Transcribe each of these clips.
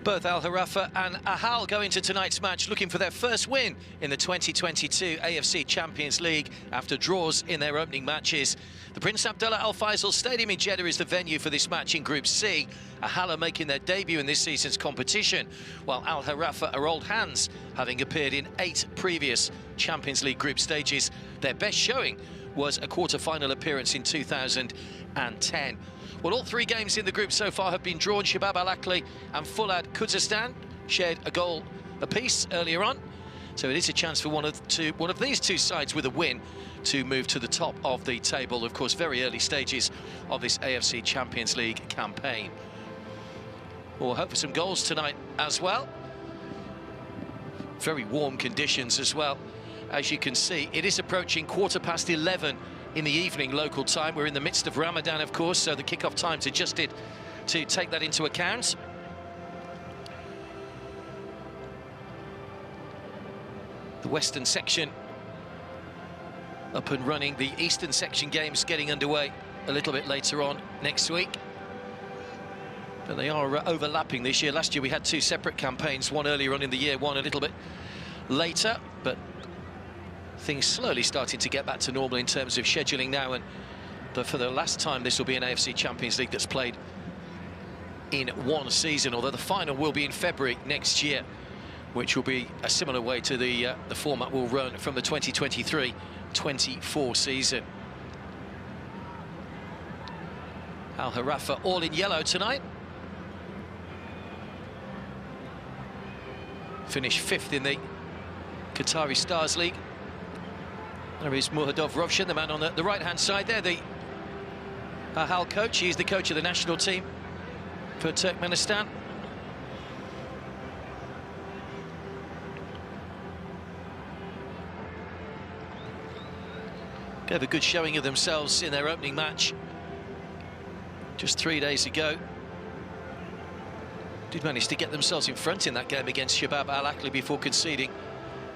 Both Al Gharafa and Ahal go into tonight's match looking for their first win in the 2022 AFC Champions League after draws in their opening matches. The Prince Abdullah Al Faisal Stadium in Jeddah is the venue for this match in Group C. Ahal are making their debut in this season's competition, while Al Gharafa are old hands, having appeared in 8 previous Champions League group stages. Their best showing was a quarter-final appearance in 2010. Well, all 3 games in the group so far have been drawn. Shabab Al-Akli and Fulad Khuzestan shared a goal apiece earlier on, so it is a chance for one of these 2 sides with a win to move to the top of the table. Of course, very early stages of this AFC Champions League campaign. We'll hope for some goals tonight as well. Very warm conditions as well. As you can see, it is approaching 11:15 in the evening local time. We're in the midst of Ramadan, of course, so the kickoff time's adjusted to take that into account. The western section up and running. The eastern section games getting underway a little bit later on next week. But they are overlapping this year. Last year we had 2 separate campaigns, one earlier on in the year, one a little bit later, but things slowly starting to get back to normal in terms of scheduling now, and for the last time this will be an AFC Champions League that's played in 1 season, although the final will be in February next year, which will be a similar way to the format will run from the 2023-24 season. Al Gharafa all in yellow tonight. Finished 5th in the Qatari Stars League. There is Muhadov Rovshan, the man on the right-hand side there, the Ahal coach. He's the coach of the national team for Turkmenistan. Gave a good showing of themselves in their opening match just 3 days ago. Did manage to get themselves in front in that game against Shabab Al-Akli before conceding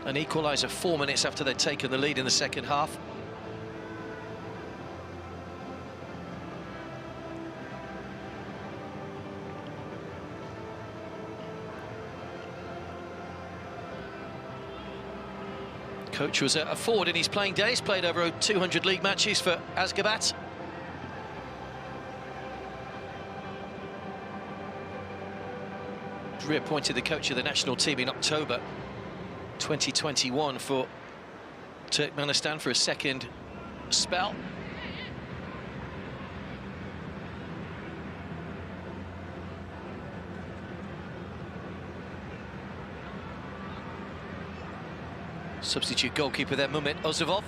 an equaliser 4 minutes after they'd taken the lead in the second half. Coach was a forward in his playing days, played over 200 league matches for Ashgabat. Reappointed the coach of the national team in October 2021 for Turkmenistan for a second spell. Substitute goalkeeper there, Mehmet Ozovov.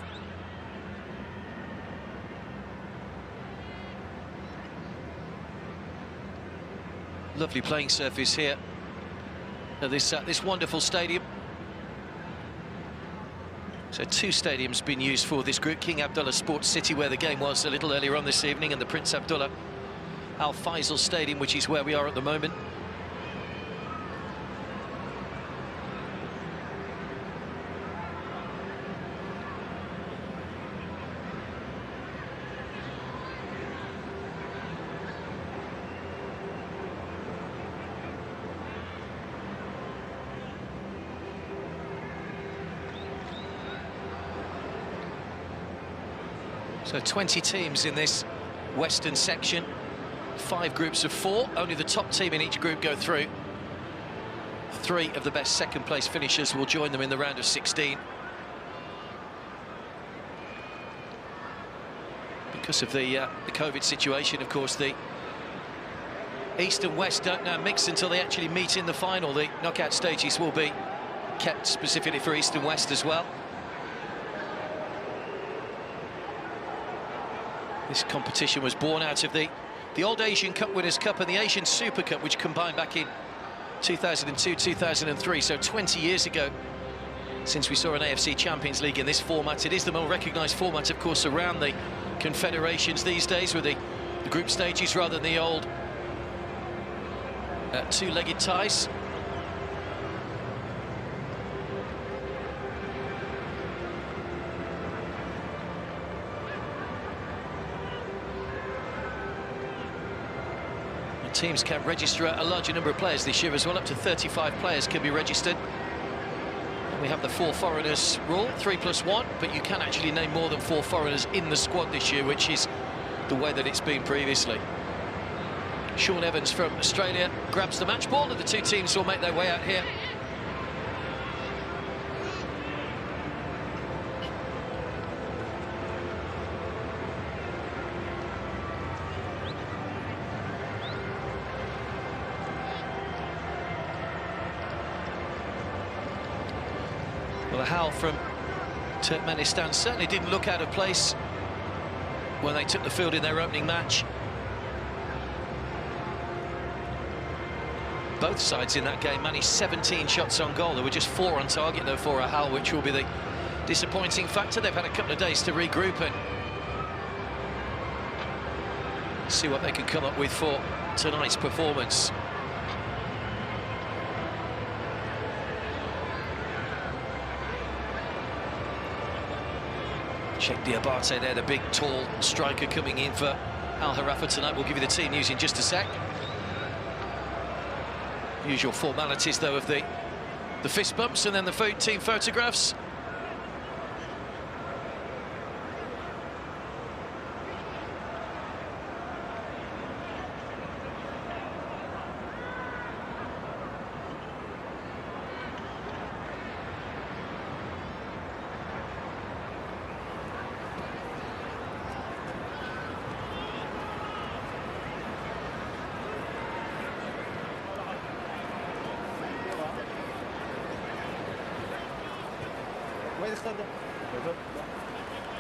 Lovely playing surface here at this wonderful stadium. So 2 stadiums been used for this group. King Abdullah Sports City, where the game was a little earlier on this evening, and the Prince Abdullah Al Faisal Stadium, which is where we are at the moment. So 20 teams in this western section, 5 groups of 4. Only the top team in each group go through. 3 of the best second-place finishers will join them in the round of 16. Because of the COVID situation, of course, the East and West don't now mix until they actually meet in the final. The knockout stages will be kept specifically for East and West as well. This competition was born out of the old Asian Cup Winners' Cup and the Asian Super Cup, which combined back in 2002-2003, so 20 years ago since we saw an AFC Champions League in this format. It is the more recognised format, of course, around the confederations these days, with the group stages rather than the old 2-legged ties. Teams can register a larger number of players this year as well. Up to 35 players can be registered. And we have the 4 foreigners rule, 3+1, but you can actually name more than 4 foreigners in the squad this year, which is the way that it's been previously. Sean Evans from Australia grabs the match ball, and the 2 teams will make their way out here. Well, Ahal from Turkmenistan certainly didn't look out of place when they took the field in their opening match. Both sides in that game managed 17 shots on goal. There were just 4 on target, though, for Ahal, which will be the disappointing factor. They've had a couple of days to regroup and see what they can come up with for tonight's performance. Check Diabate there, the big, tall striker coming in for Al Gharafa tonight. We'll give you the team news in just a sec. Usual formalities, though, of the fist bumps and then the team photographs.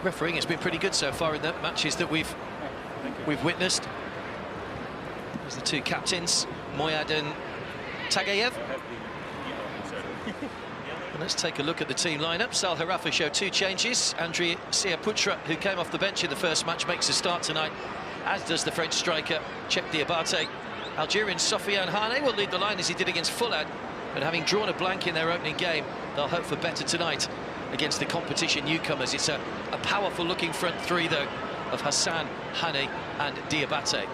Refereeing has been pretty good so far in the matches that we've witnessed. There's the 2 captains, Moyad and Tagayev. And let's take a look at the team lineup. Al Gharafa show 2 changes. Andriy Siaputra, who came off the bench in the first match, makes a start tonight, as does the French striker Cheick Diabate. Algerian Sofiane Hane will lead the line as he did against Fulhad, but having drawn a blank in their opening game, they'll hope for better tonight against the competition newcomers. It's a powerful looking front 3, though, of Hassan, Hane and Diabate.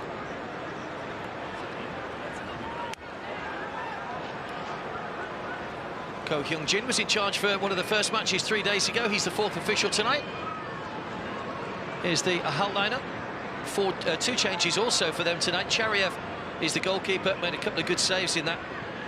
Ko Hyung-jin was in charge for one of the first matches 3 days ago. He's the 4th official tonight. Here's the Ahal lineup. 2 changes also for them tonight. Chariev is the goalkeeper, made a couple of good saves in that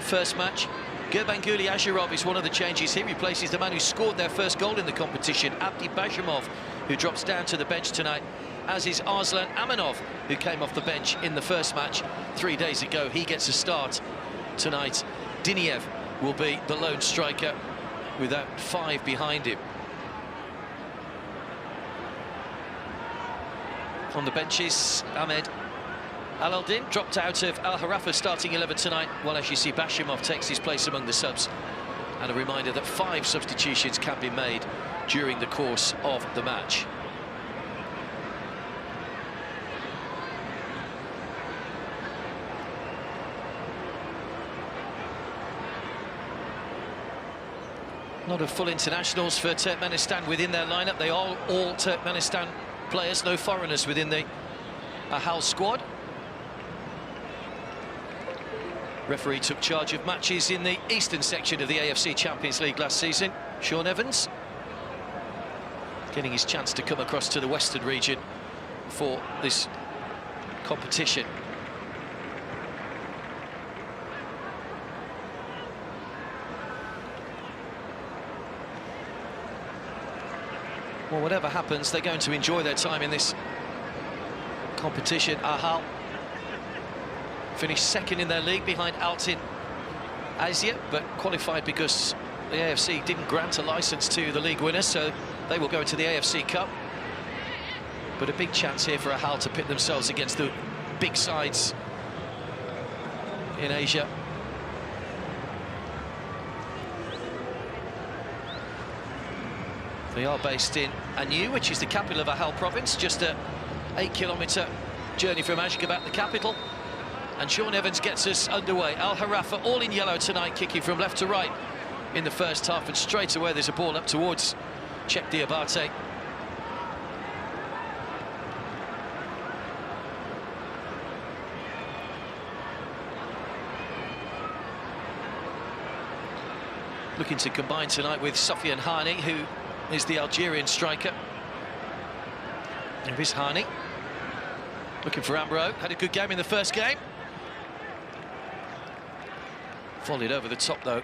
first match. Gurbanguly Azharov is one of the changes. He replaces the man who scored their first goal in the competition, Abdi Bajamov, who drops down to the bench tonight, as is Arslan Amanov, who came off the bench in the first match 3 days ago. He gets a start tonight. Diniev will be the lone striker with that 5 behind him. On the benches, Ahmed Al-Aldin dropped out of Al Gharafa's starting 11 tonight, while as you see Bashimov takes his place among the subs. And a reminder that 5 substitutions can be made during the course of the match. A lot of full internationals for Turkmenistan within their lineup. They are all Turkmenistan players, no foreigners within the Ahal squad. Referee took charge of matches in the eastern section of the AFC Champions League last season. Sean Evans getting his chance to come across to the western region for this competition. Well, whatever happens, they're going to enjoy their time in this competition. Ahal finished 2nd in their league behind Altin Asia, but qualified because the AFC didn't grant a licence to the league winners, so they will go into the AFC Cup. But a big chance here for Ahal to pit themselves against the big sides in Asia. They are based in Anu, which is the capital of Ahal province, just a 8-kilometre journey from Ashgabat, the capital. And Sean Evans gets us underway. Al Gharafa all in yellow tonight, kicking from left to right in the first half, and straight away there's a ball up towards Cheick Diabate. looking to combine tonight with Sofiane Hani, who is the Algerian striker. There is Hani. Looking for Amro. Had a good game in the first game. Volleyed over the top, though,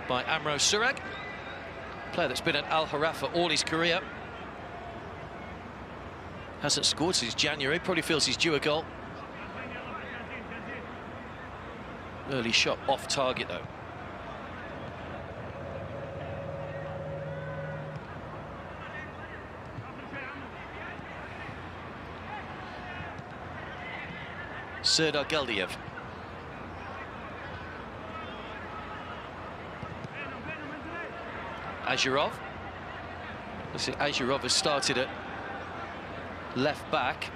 by Amro Surag, player that's been at Al Gharafa all his career. Hasn't scored since January, probably feels he's due a goal. Early shot off target, though. Serdar Geldiev. Azharov. Listen, Azharov has started at left back.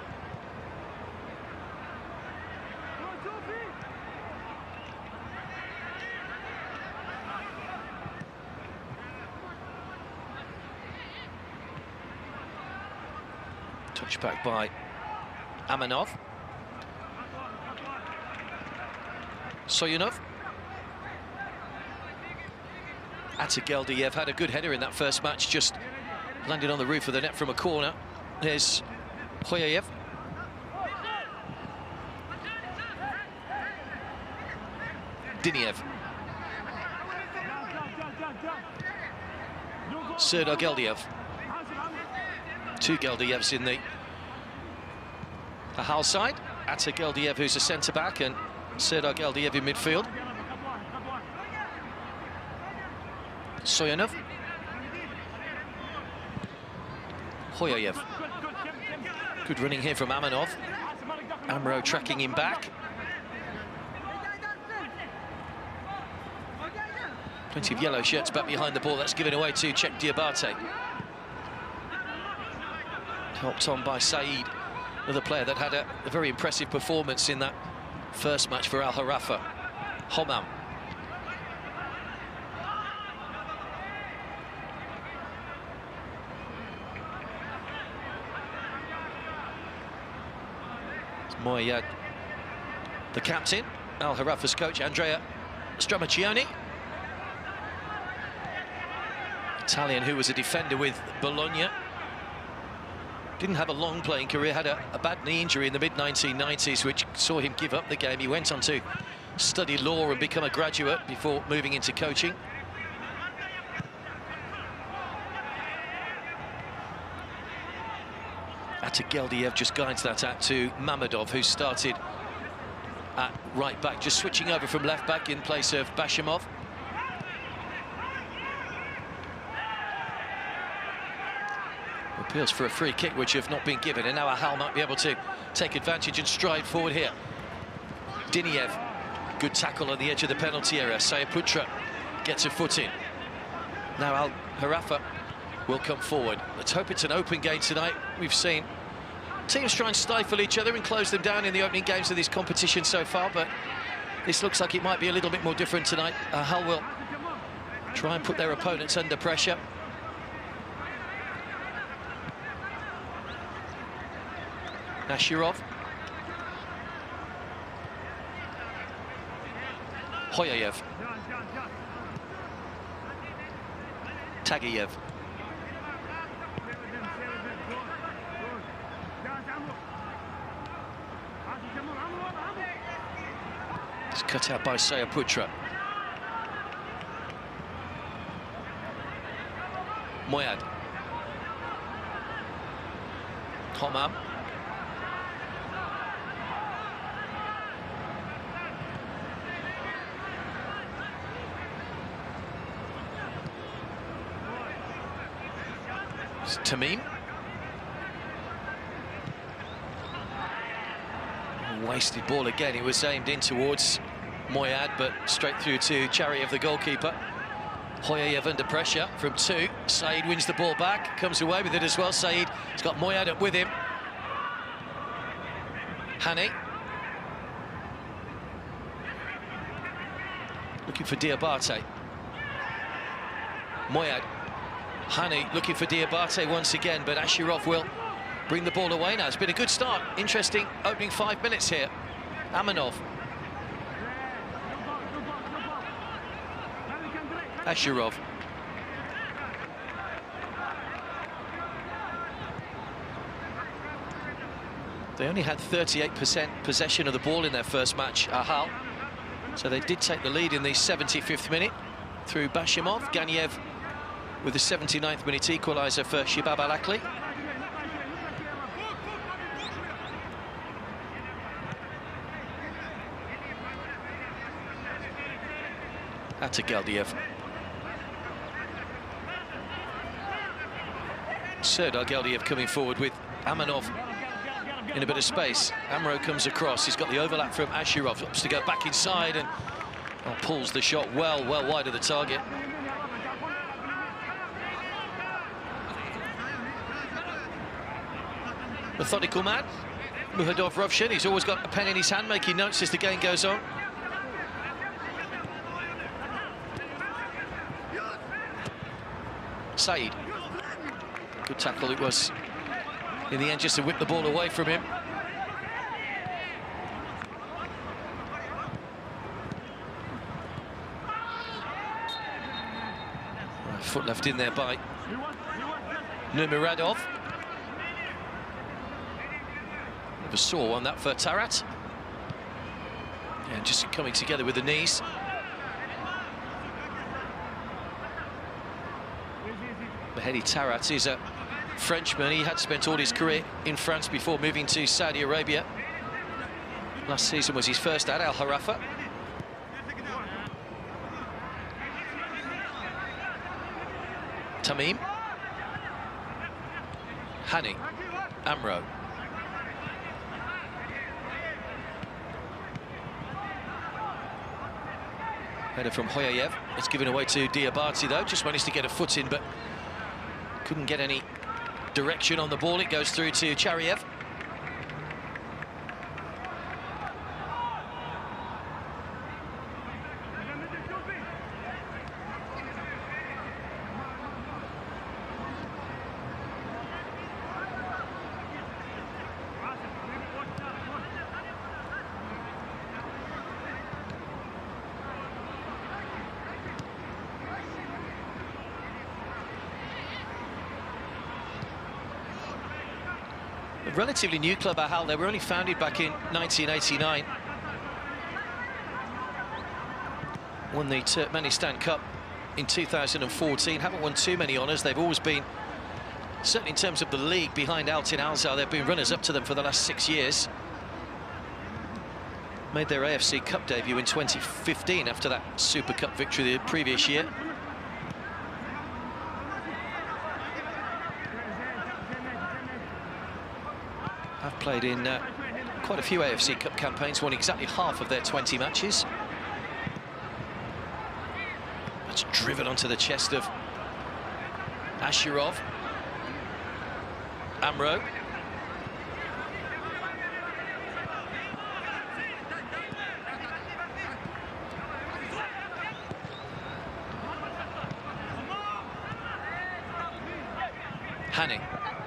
Touch back by Amanov. Soyunov. Geldiev had a good header in that first match, just landed on the roof of the net from a corner. There's Hoyayev. Diniev. Serdar Geldiev. Two Geldievs in the Ahal side. Geldiev, who's a centre-back, and Serdar Geldiev in midfield. Soyunov. Hoyayev. Good running here from Amanov. Amro tracking him back. Plenty of yellow shirts back behind the ball. That's given away to Cheick Diabate. Helped on by Saeed, another player that had a very impressive performance in that first match for Al Gharafa. Homam. Moyad, the captain, Al Gharafa's coach, Andrea Stramaccioni. Italian, who was a defender with Bologna. Didn't have a long playing career, had a bad knee injury in the mid-1990s, which saw him give up the game. He went on to study law and become a graduate before moving into coaching. Geldiev just guides that out to Mamedov, who started at right back, just switching over from left back in place of Bashimov. Appeals for a free kick, which have not been given, and now Ahal might be able to take advantage and stride forward here. Diniev, good tackle on the edge of the penalty area. Sayaputra gets a foot in. Now Al Gharafa will come forward. Let's hope it's an open game tonight. We've seen teams try and stifle each other and close them down in the opening games of this competition so far, but this looks like it might be a little bit more different tonight. Ahal will try and put their opponents under pressure. Ashirov. Hoyayev. Tagayev. It's cut out by Sayaputra. Moyad. Homam. Tamim. Wasted ball again. It was aimed in towards Moyad, but straight through to Chariev, the goalkeeper. Hoyayev under pressure from two. Saeed wins the ball back, comes away with it as well. Saeed has got Moyad up with him. Hani. Looking for Diabate. Moyad. Hani looking for Diabate once again, but Ashirov will bring the ball away now. It's been a good start. Interesting opening 5 minutes here. Asherov. They only had 38% possession of the ball in their first match, Ahal. So they did take the lead in the 75th minute through Bashimov. Ganiev with the 79th minute equaliser for Shabab Al-Akli. Atagaldiev. Serdar Galdiev coming forward with Amanov in a bit of space. Amro comes across. He's got the overlap from Asherov. Opts to go back inside and pulls the shot well wide of the target. Methodical man, Muhadov Rovshin. He's always got a pen in his hand, making notes as the game goes on. Saeed. Good tackle it was in the end, just to whip the ball away from him. Foot left in there by Nurmuradov. Never saw one that for Tarat. Yeah, just coming together with the knees. Mehdi Tarat is a Frenchman. He had spent all his career in France before moving to Saudi Arabia. Last season was his first at Al Gharafa. Tamim. Hani. Amro. Header from Hoyayev. It's given away to Diabati though. Just managed to get a foot in, but couldn't get any direction on the ball. It goes through to Chariev. A relatively new club, Ahal. They were only founded back in 1989. Won the Turkmenistan Cup in 2014. Haven't won too many honours. They've always been, certainly in terms of the league, behind Altin Alzar. They've been runners-up to them for the last 6 years. Made their AFC Cup debut in 2015 after that Super Cup victory the previous year. Have played in quite a few AFC Cup campaigns, won exactly half of their 20 matches. That's driven onto the chest of Asherov. Amro. Hani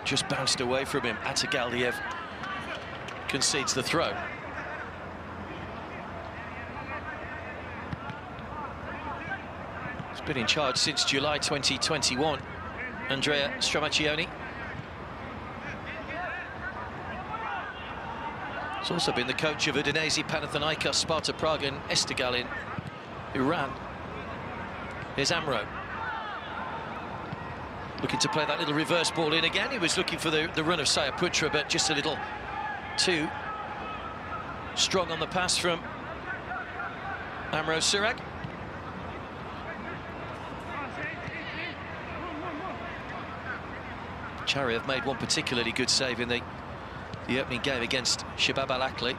just bounced away from him. Atagaldiev concedes the throw. He's been in charge since July 2021. Andrea Stramaccioni. He's also been the coach of Udinese, Panathinaikos, Sparta Prague and Esteghlal in Iran. Here's Amro. Looking to play that little reverse ball in again. He was looking for the run of Sayaputra, but just a little too strong on the pass from Amro Surag. Chariev made one particularly good save in the opening game against Shabab Al-Akli.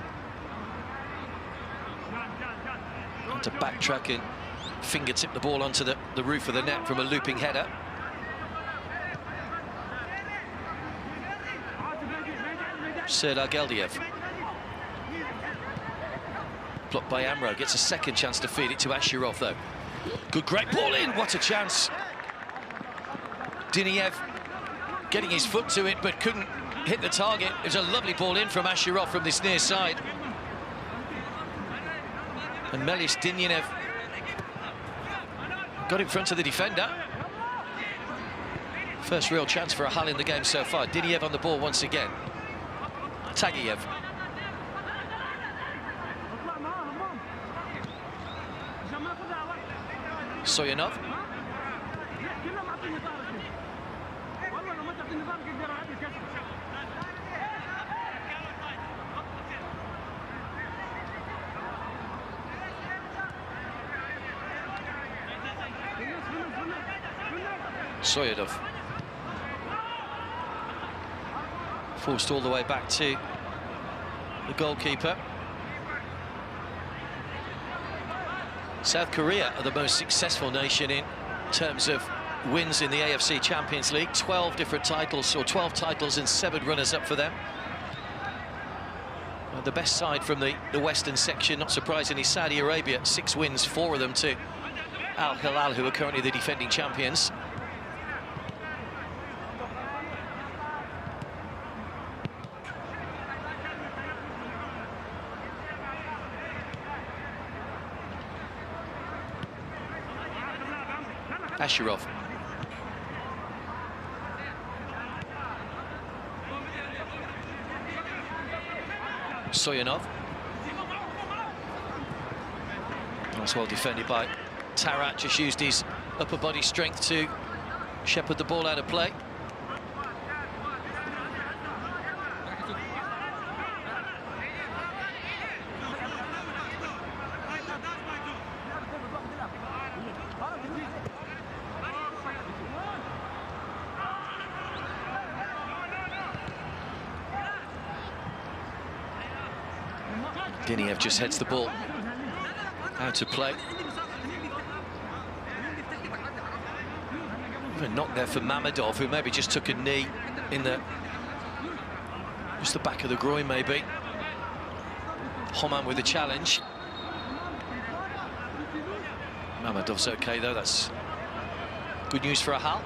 Had to backtrack and fingertip the ball onto the roof of the net from a looping header. Serdar Galdiev. Blocked by Amro, gets a second chance to feed it to Asherov though. Good, great ball in, what a chance. Diniev getting his foot to it but couldn't hit the target. It was a lovely ball in from Asherov from this near side. And Melis Diniev got in front of the defender. First real chance for Ahal in the game so far. Diniev on the ball once again. Tagiev. Soyanov. Soyanov. Forced all the way back to the goalkeeper. South Korea are the most successful nation in terms of wins in the AFC Champions League. 12 different titles, or 12 titles and 7 runners-up for them. Well, the best side from the western section, not surprisingly, Saudi Arabia. 6 wins, 4 of them to Al Hilal, who are currently the defending champions. Ashraf. Soyanov. That's well defended by Tarat, just used his upper body strength to shepherd the ball out of play. Diniev just heads the ball out of play. Even a knock there for Mamedov, who maybe just took a knee in just the back of the groin, maybe. Homan with the challenge. Mamedov's okay, though. That's good news for Ahal.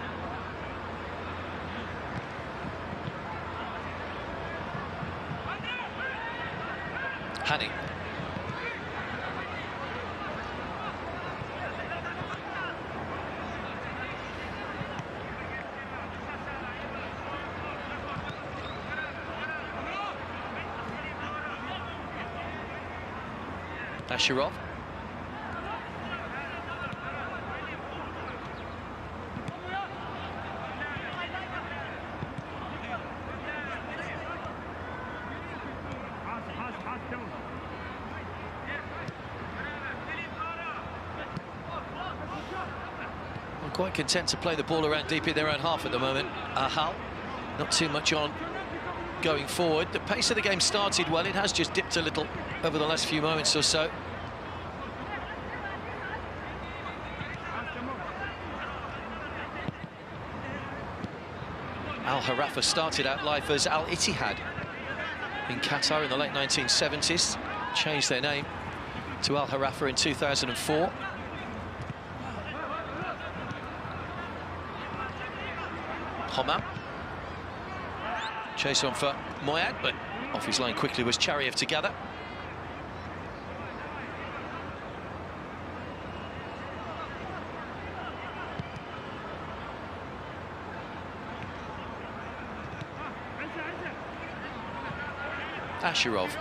Hani. Ashraf. Quite content to play the ball around deep in their own half at the moment. Ahal, not too much on going forward. The pace of the game started well. It has just dipped a little over the last few moments or so. Al Gharafa started out life as Al Ittihad in Qatar in the late 1970s. Changed their name to Al Gharafa in 2004. Homan. Chase on for Moyad, but off his line quickly was Chariev to gather. Ashraf.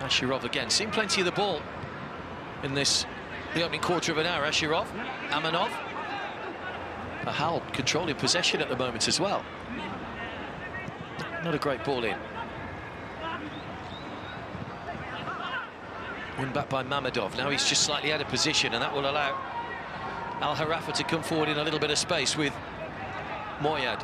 Ashraf again, seen plenty of the ball in the opening quarter of an hour. Ashraf, Amanov. Ahal controlling possession at the moment as well. Not a great ball in. Win back by Mamedov. Now he's just slightly out of position, and that will allow Al Gharafa to come forward in a little bit of space with Moyad.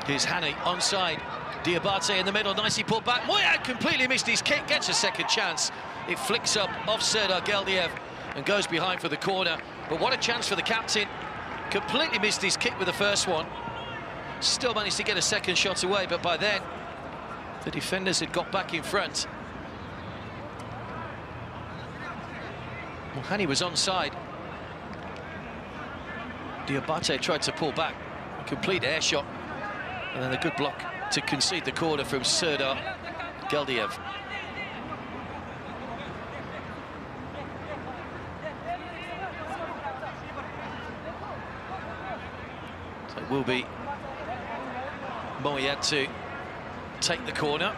Here's Hani onside. Diabate in the middle, nicely pulled back. Moyad completely missed his kick, gets a second chance. It flicks up off Serdar Geldiev and goes behind for the corner. But what a chance for the captain. Completely missed his kick with the first one. Still managed to get a second shot away, but by then The defenders had got back in front. Well, Hani was onside. Diabate tried to pull back. A complete air shot. And then a good block to concede the corner from Serdar Geldiev. So it will be Moyad to take the corner.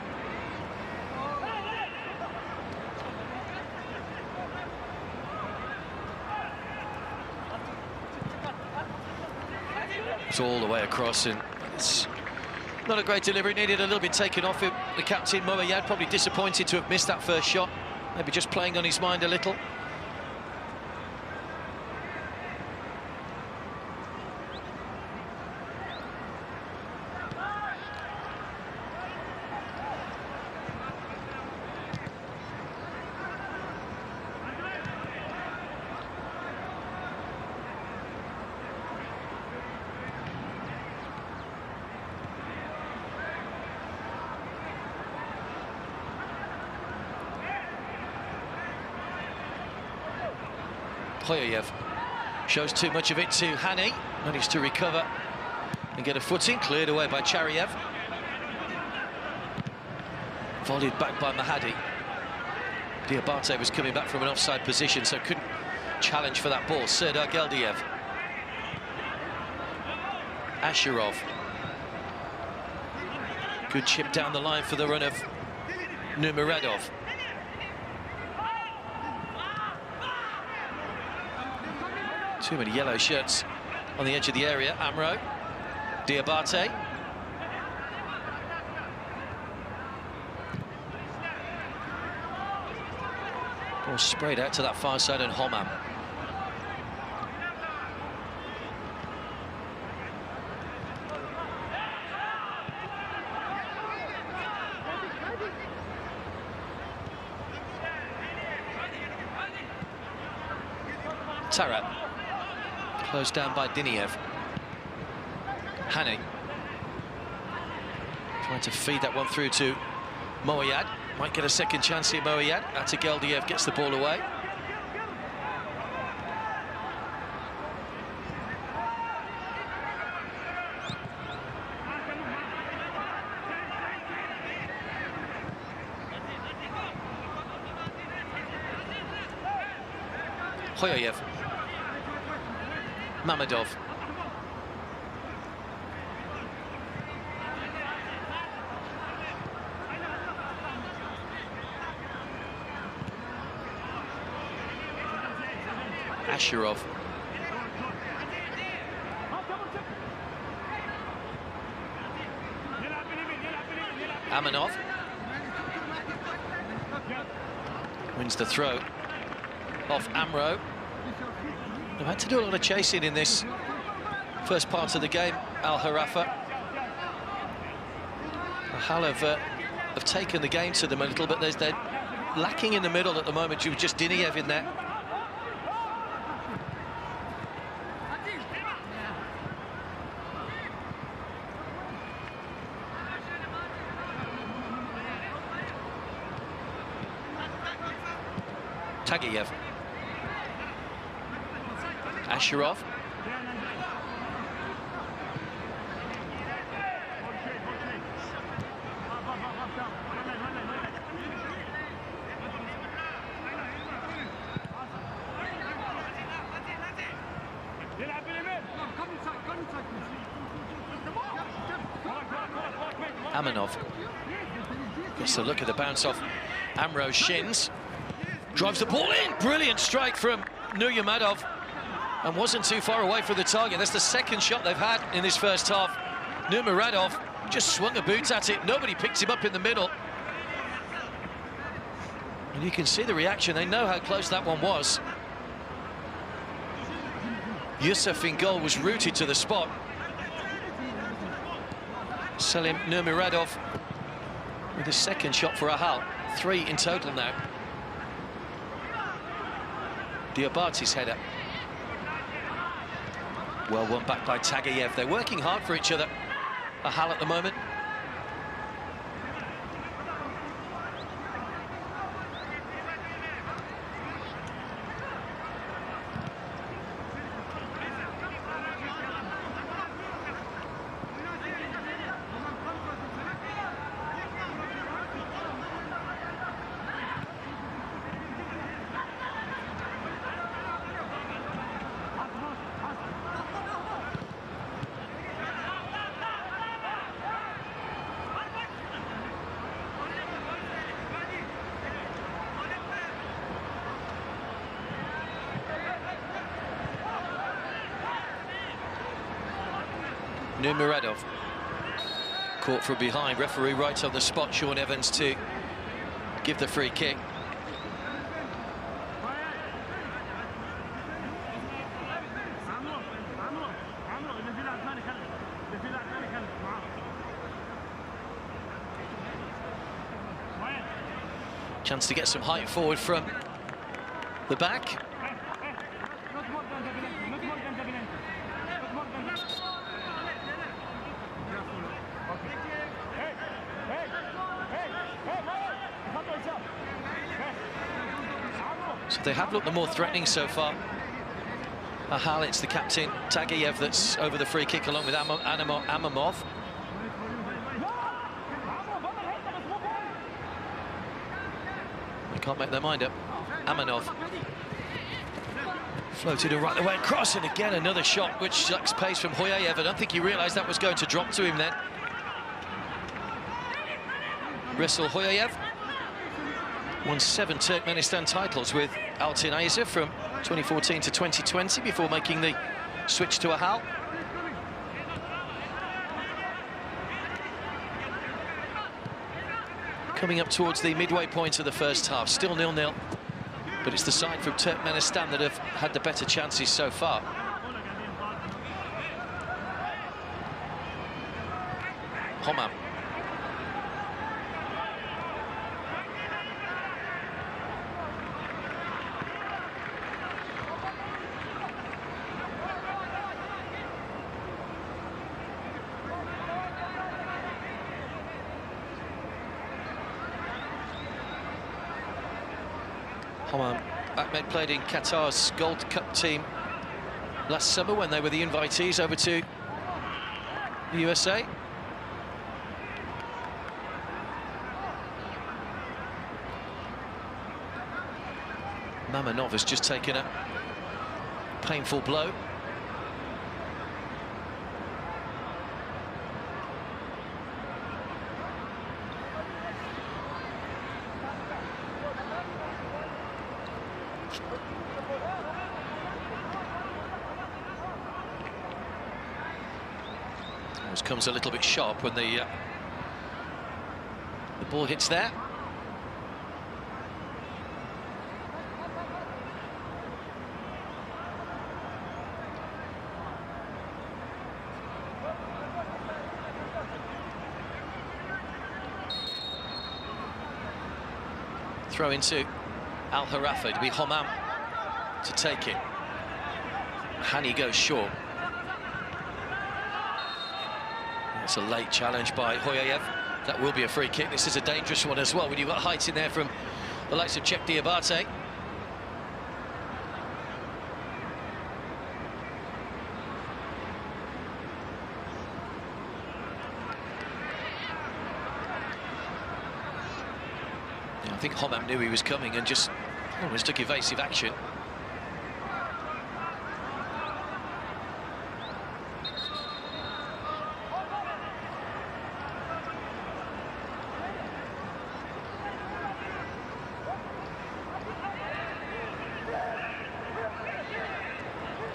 It's all the way across, and it's not a great delivery. Needed a little bit taken off him. The captain, Moyad, probably disappointed to have missed that first shot. Maybe just playing on his mind a little. Hoyoyev shows too much of it to Hani, managed to recover and get a footing, cleared away by Chariev. Volleyed back by Mahadi. Diabate was coming back from an offside position, so couldn't challenge for that ball. Serdar Geldiev. Asherov. Good chip down the line for the run of Nurmagomedov. Too many yellow shirts on the edge of the area. Amro, Diabate. Ball sprayed out to that far side, and Homam. Tarat. Closed down by Diniev. Hani. Trying to feed that one through to Moyad. Might get a second chance here, Moyad. After Geldiev gets the ball away. Hoyoyev. Mamedov. Asherov. Amanov. Wins the throw off Amro. They've had to do a lot of chasing in this first part of the game, Gharafa. Ahal have taken the game to them a little, but they're lacking in the middle at the moment. You just Diniev in there. Tagiyev. Asherov. Amanov gets a look at the bounce off Amro's shins. Drives the ball in. Brilliant strike from Nurmagomedov, and wasn't too far away from the target. That's the second shot they've had in this first half. Nurmagomedov just swung a boot at it. Nobody picked him up in the middle. And you can see the reaction. They know how close that one was. Yusuf in goal was rooted to the spot. Selim Nurmagomedov with his second shot for Ahal. 3 in total now. Diabate's header. Well won back by Tagiyev. They're working hard for each other, Ahal, at the moment. Numeradov. Caught from behind, referee right on the spot, Sean Evans, to give the free kick. Chance to get some height forward from the back. So they have looked the more threatening so far. Ahal, it's the captain, Tagayev, that's over the free kick along with Amamov. They can't make their mind up. Amanov. Floated right the way across, and again another shot which sucks pace from Hoyayev. I don't think he realised that was going to drop to him then. Resul Hoyayev won 7 Turkmenistan titles with Altyn Ayza from 2014 to 2020 before making the switch to Ahal. Coming up towards the midway point of the first half, still 0-0, but it's the side from Turkmenistan that have had the better chances so far. Homam. Homam Ahmed played in Qatar's Gold Cup team last summer when they were the invitees over to the USA. Mamanov has just taken a painful blow. Always comes a little bit sharp when the ball hits there. Throw into Al Gharafa, to be Homam to take it. Hani goes short. It's a late challenge by Hoyayev. That will be a free kick. This is a dangerous one as well when you've got height in there from the likes of Chek Diabate. I think Homam knew he was coming and just almost took evasive action.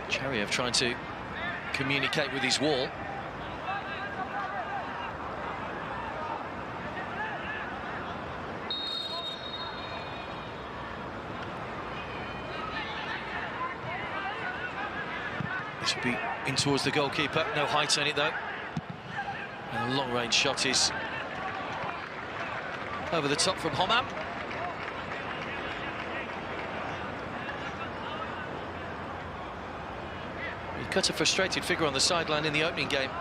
Cheriev trying to communicate with his wall. This will be in towards the goalkeeper. No height on it though. And a long-range shot is over the top from Homam. He cut a frustrated figure on the sideline in the opening game,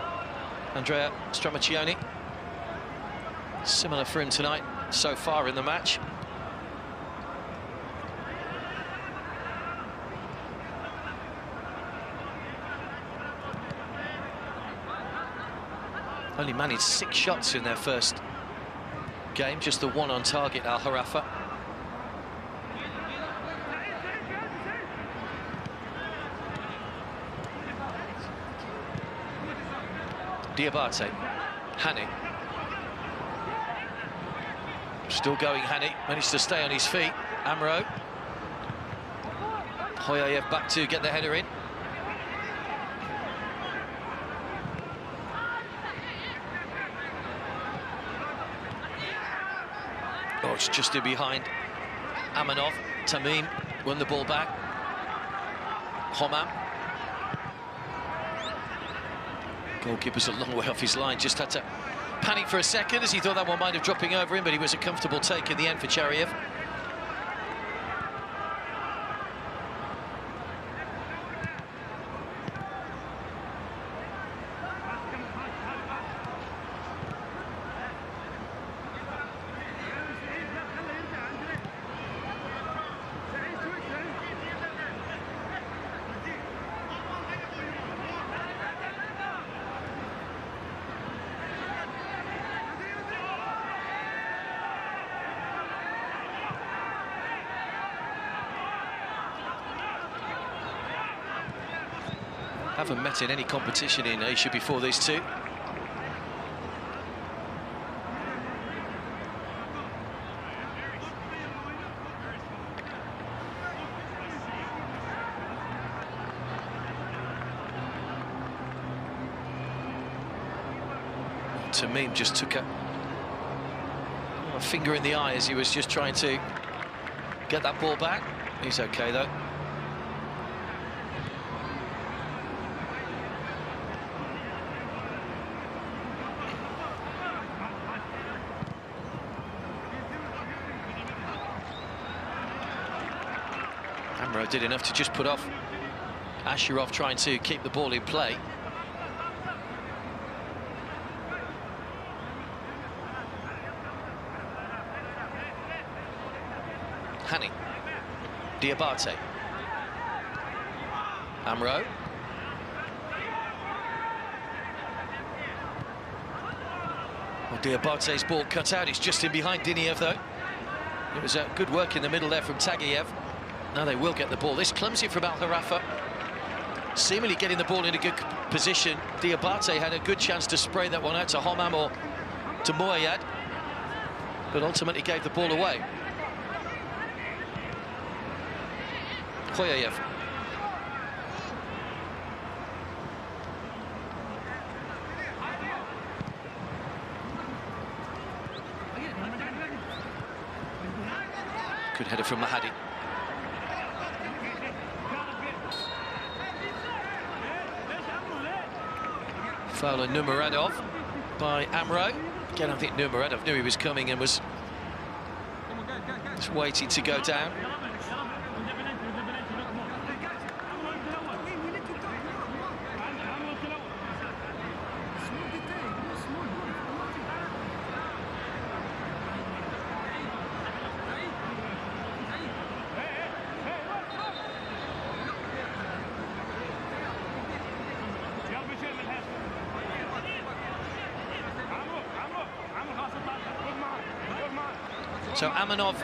Andrea Stramaccioni. Similar for him tonight so far in the match. Only managed 6 shots in their first game, just the one on target, Al Gharafa. Diabate, Hani. Still going, Hani, managed to stay on his feet. Amro. Hoyayev back to get the header in. It's just in behind Amanov. Tamim won the ball back. Homam. Goalkeeper's a long way off his line, just had to panic for a second as he thought that one might have dropping over him, but he was a comfortable take in the end for Chariev. Haven't met in any competition in Asia before these two. Tamim just took a finger in the eye as he was just trying to get that ball back. He's okay though. Amro did enough to just put off Ashraf trying to keep the ball in play. Hani. Diabate. Amro. Well, Diabate's ball cut out. It's just in behind Diniev, though. It was good work in the middle there from Taguiev. Now they will get the ball. This clumsy from Al Gharafa. Seemingly getting the ball in a good position. Diabate had a good chance to spray that one out to Homam or to Moayad, but ultimately gave the ball away. Khoyayev. Good header from Mahadi. Foul on Nurmagomedov by Amro. Again, I think Nurmagomedov knew he was coming and was just waiting to go down. So Amanov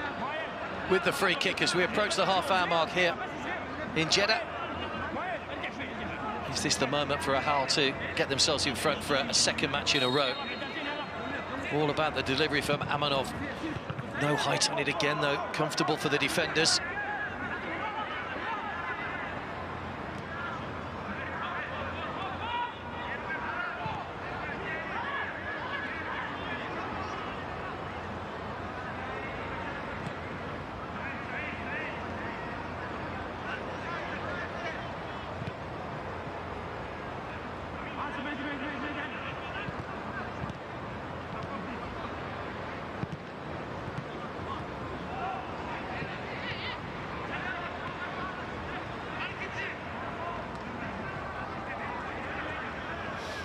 with the free kick as we approach the half-hour mark here in Jeddah. Is this the moment for Ahal to get themselves in front for a second match in a row? All about the delivery from Amanov. No height on it again, though. Comfortable for the defenders.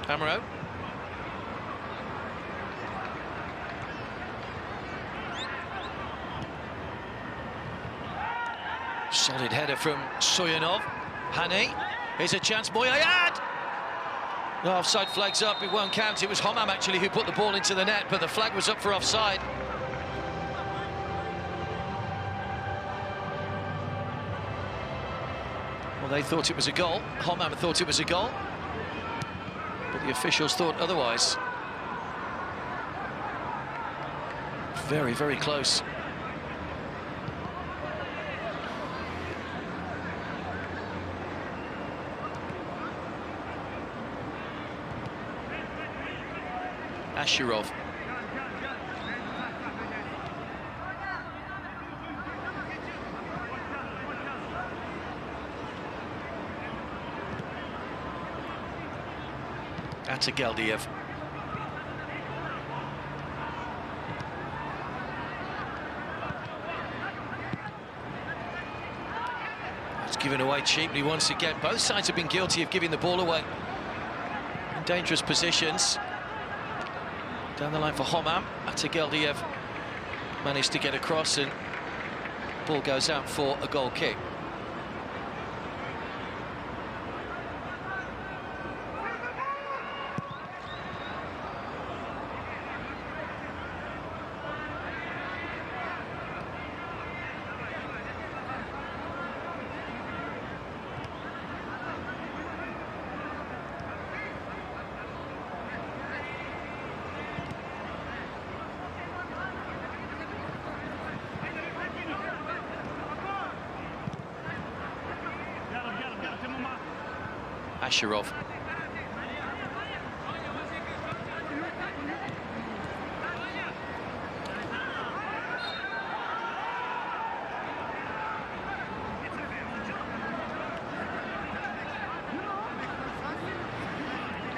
Amro. Solid header from Soyanov. Hani. Here's a chance. Moayad! The offside flag's up. It won't count. It was Homam actually who put the ball into the net, but the flag was up for offside. Well, they thought it was a goal. Homam thought it was a goal, but the officials thought otherwise. Very, very close. Ashraf. That's a Geldiev. It's given away cheaply once again. Both sides have been guilty of giving the ball away in dangerous positions. Down the line for Homam. Geldiev managed to get across, and ball goes out for a goal kick. Asherov.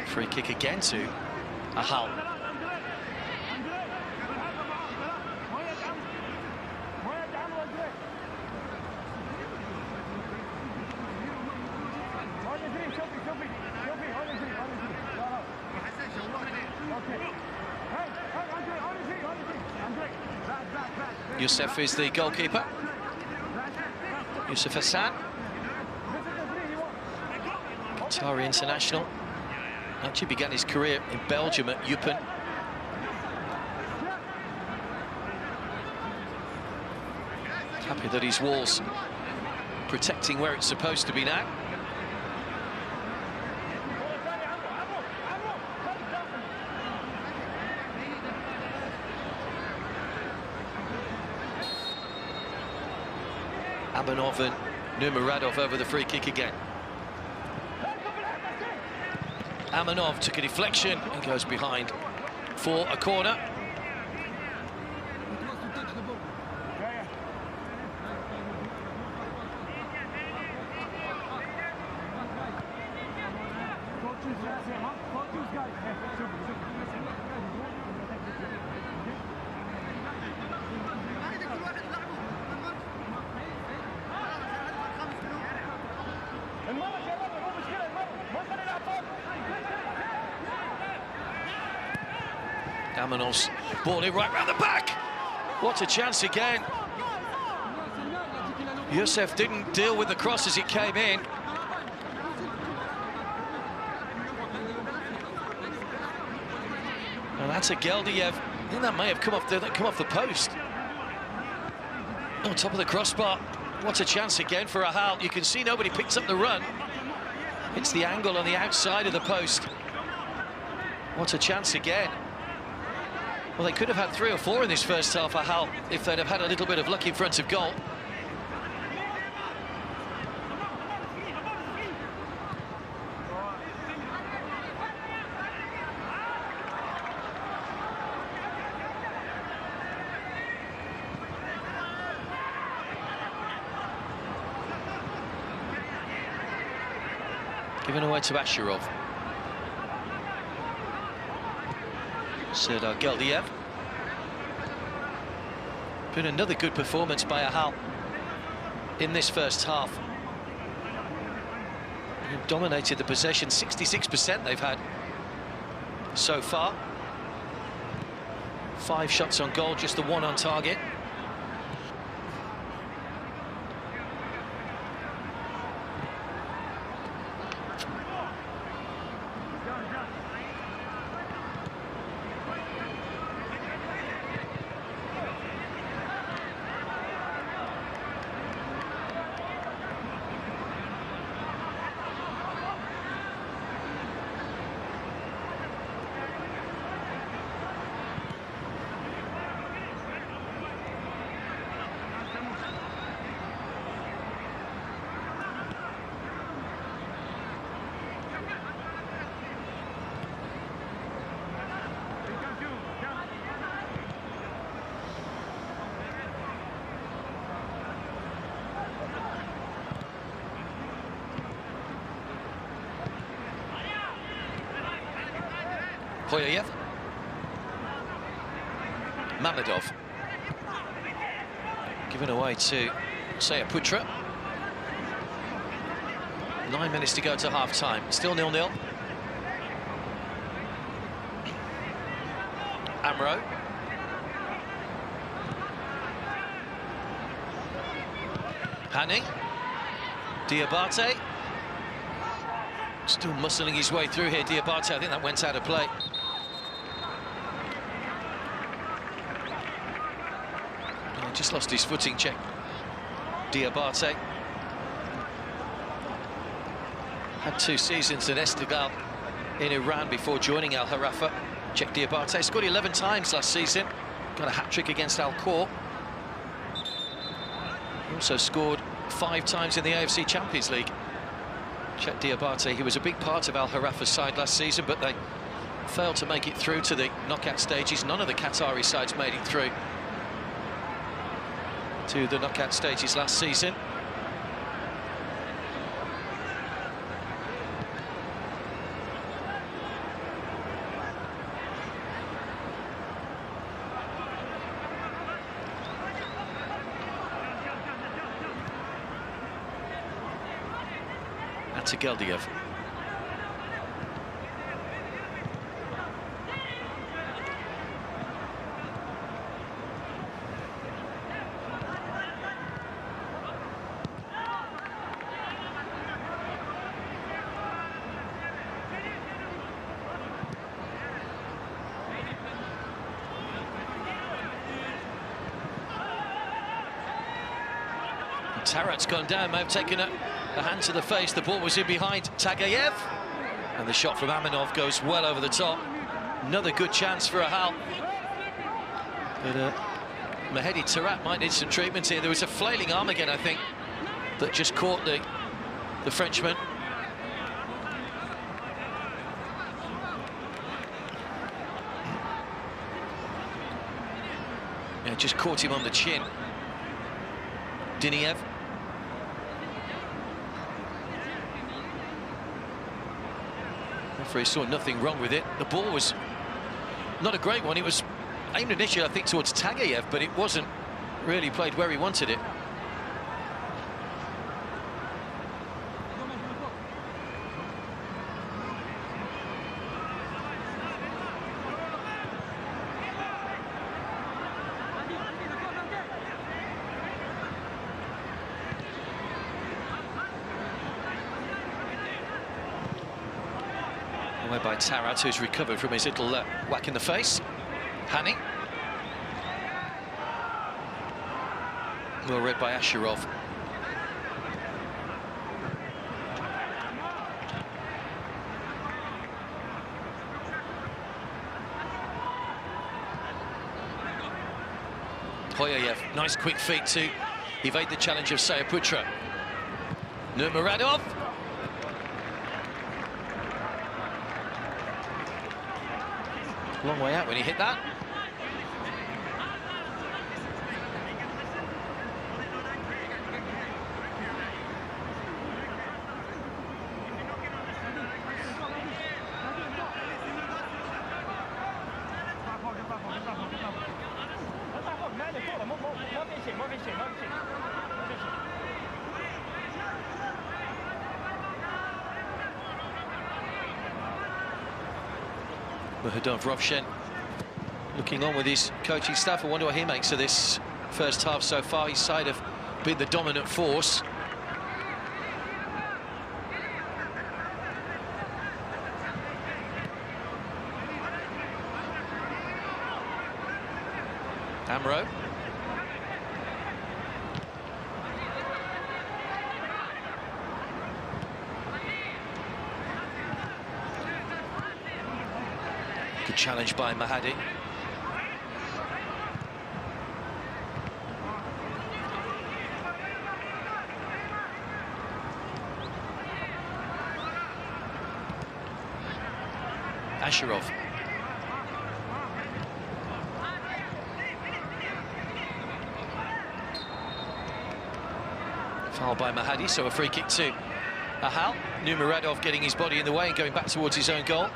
Free kick again to Ahal. Youssef is the goalkeeper. Youssef Hassan, Qatari international. Actually began his career in Belgium at Eupen. Happy that his wall's protecting where it's supposed to be now. Abanov and Nurmuradov over the free kick again. Amanov took a deflection and goes behind for a corner. Amanov's ball in right round the back. What a chance again. Youssef didn't deal with the cross as it came in. And that's a Geldiev. I think that may have come off the post. On top of the crossbar. What a chance again for Ahal. You can see nobody picks up the run. Hits the angle on the outside of the post. What a chance again. Well, they could have had 3 or 4 in this first half, Ahal, if they'd have had a little bit of luck in front of goal. Given away to Asherov. Serdar Geldiev. Been another good performance by Ahal in this first half. They've dominated the possession, 66% they've had so far. 5 shots on goal, just the 1 on target. Hoyayev. Mamedov. Given away to Sayaputra. 9 minutes to go to half-time. Still 0-0. Amro. Hani. Diabate. Still muscling his way through here, Diabate. I think that went out of play. He just lost his footing, check. Diabate. Had 2 seasons at Esteghlal in Iran before joining Al Gharafa. Check Diabate. Scored 11 times last season. Got a hat-trick against Al Khor. Also scored 5 times in the AFC Champions League. Check Diabate. He was a big part of Al Gharafa's side last season, but they failed to make it through to the knockout stages. None of the Qatari sides made it through to the knockout stages last season. To Geldiev. Tarat's gone down, may have taken a hand to the face. The ball was in behind Tagayev, and the shot from Aminov goes well over the top. Another good chance for Ahal. But Mehedi Tarat might need some treatment here. There was a flailing arm again, I think, that just caught the Frenchman. Yeah, just caught him on the chin. Diniev. Referee saw nothing wrong with it. The ball was not a great one. It was aimed initially, I think, towards Tagayev, but it wasn't really played where he wanted it. Away by Tarat, who's recovered from his little whack in the face. Hani. Well read by Asherov. Hoyayev, nice quick feet to evade the challenge of Sayaputra. Nurmuradov. Long way out when he hit that. Mehedov Rovshen looking on with his coaching staff. I wonder what he makes of this first half so far. His side have been the dominant force. Amro. Good challenge by Mahadi. Asherov. Foul by Mahadi, so a free kick to Ahal. Nurmuradov getting his body in the way and going back towards his own goal.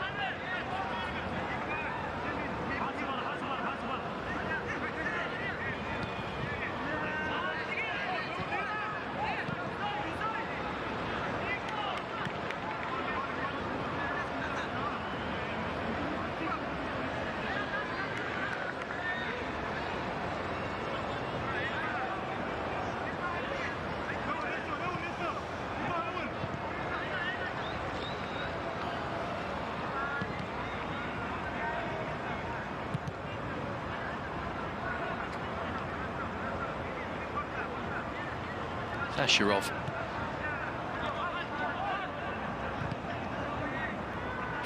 Asherov.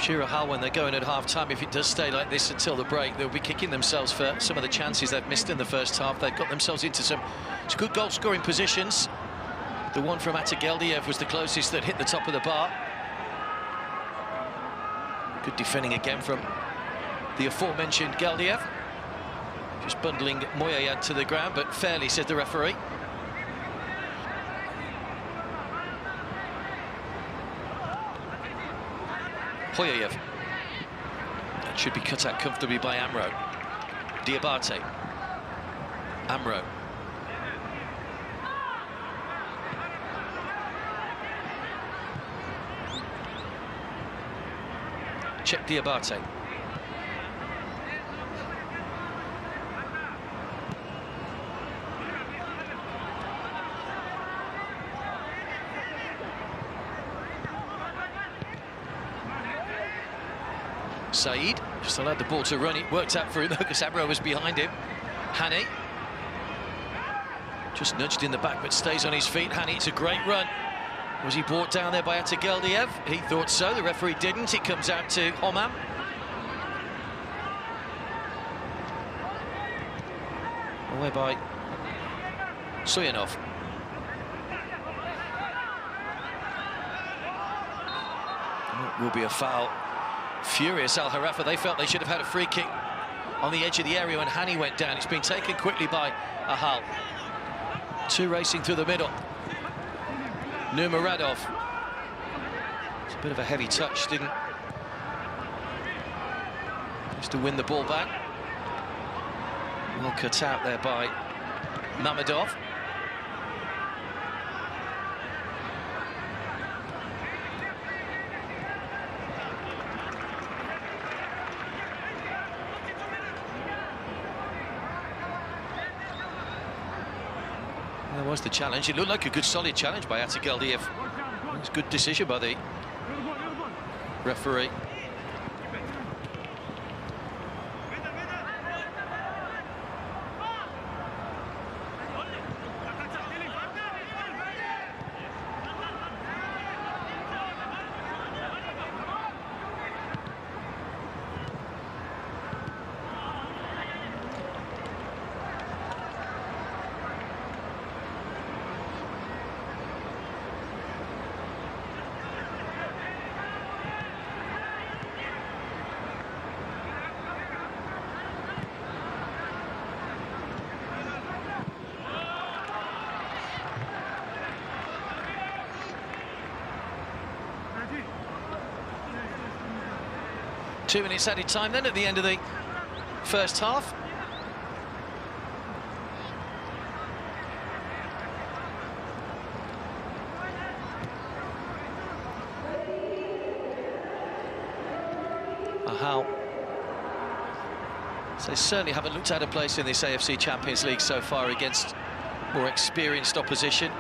Sure, Ahal, when they're going at half-time, if it does stay like this until the break, they'll be kicking themselves for some of the chances they've missed in the first half. They've got themselves into some good goal-scoring positions. The one from Atageldiev was the closest that hit the top of the bar. Good defending again from the aforementioned Geldiev. Just bundling Moyayad to the ground, but fairly, said the referee. Hoyayev. That should be cut out comfortably by Amro. Diabate. Amro. Check Diabate. Saeed just allowed the ball to run. It worked out for him because Amro was behind him. Hani just nudged in the back but stays on his feet. Hani, it's a great run. Was he brought down there by Atageldiev? He thought so. The referee didn't. It comes out to Homam. Away by Soyanov. It will be a foul. Furious Al Gharafa, they felt they should have had a free kick on the edge of the area when Hani went down. It's been taken quickly by Ahal. Two racing through the middle. Nurmuradov. It's a bit of a heavy touch, didn't just to win the ball back. Well cut out there by Mamadov. There was the challenge. It looked like a good solid challenge by Atageldiev. It's a good decision by the referee. Two minutes added time then at the end of the first half. Ahal. So they certainly haven't looked out of place in this AFC Champions League so far against more experienced opposition.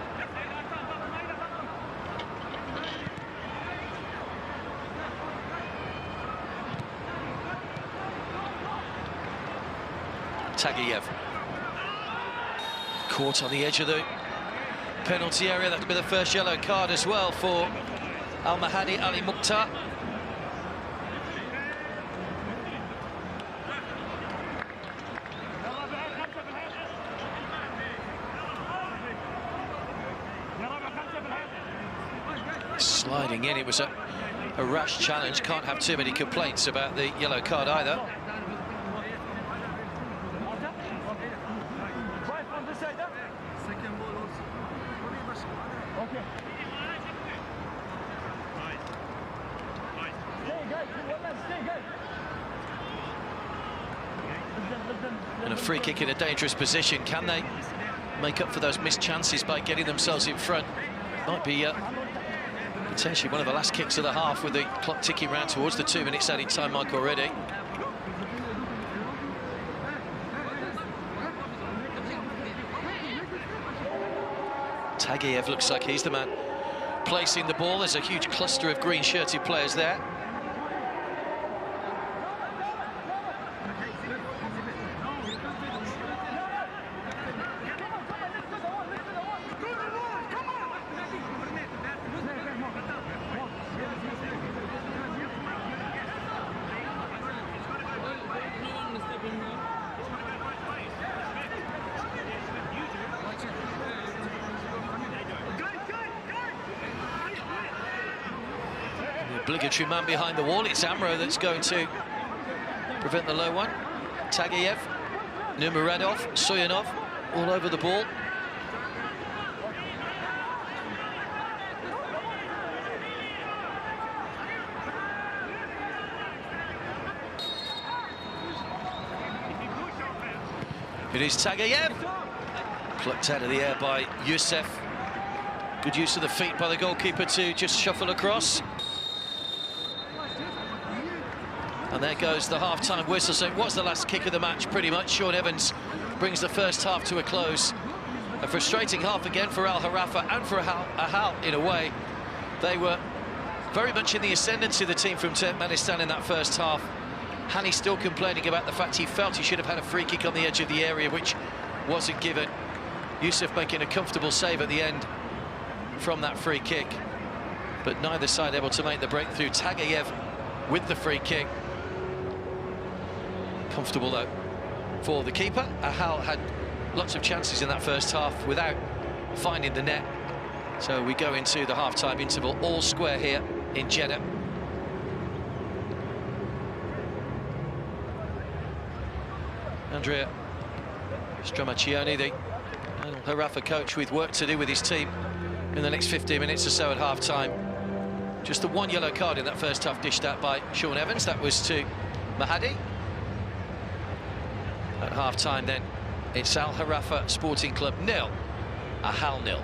Tagiyev. Caught on the edge of the penalty area. That would be the first yellow card as well for Al-Mahadi Ali Mukhtar. Sliding in, it was a rash challenge. Can't have too many complaints about the yellow card either. And a free kick in a dangerous position. Can they make up for those missed chances by getting themselves in front? Might be potentially one of the last kicks of the half, with the clock ticking round towards the 2 minutes added time mark already. Tagiyev looks like he's the man placing the ball. There's a huge cluster of green-shirted players there. Obligatory man behind the wall. It's Amro that's going to prevent the low one. Tagayev, Numeradov, Soyanov all over the ball. It is Tagayev. Plucked out of the air by Youssef. Good use of the feet by the goalkeeper to just shuffle across. And there goes the half-time whistle. So it was the last kick of the match, pretty much. Sean Evans brings the first half to a close. A frustrating half again for Al Gharafa and for Ahal in a way. They were very much in the ascendancy, the team from Turkmenistan, in that first half. Hani still complaining about the fact he felt he should have had a free kick on the edge of the area, which wasn't given. Youssef making a comfortable save at the end from that free kick. But neither side able to make the breakthrough. Tagayev with the free kick. Comfortable though for the keeper. Ahal had lots of chances in that first half without finding the net. So we go into the half-time interval all square here in Jeddah. Andrea Stramaccioni, the Al Gharafa coach, with work to do with his team in the next 15 minutes or so at half-time. Just the one yellow card in that first half dished out by Sean Evans. That was to Mahadi. At half-time then, it's Al Gharafa Sporting Club 0, Ahal 0.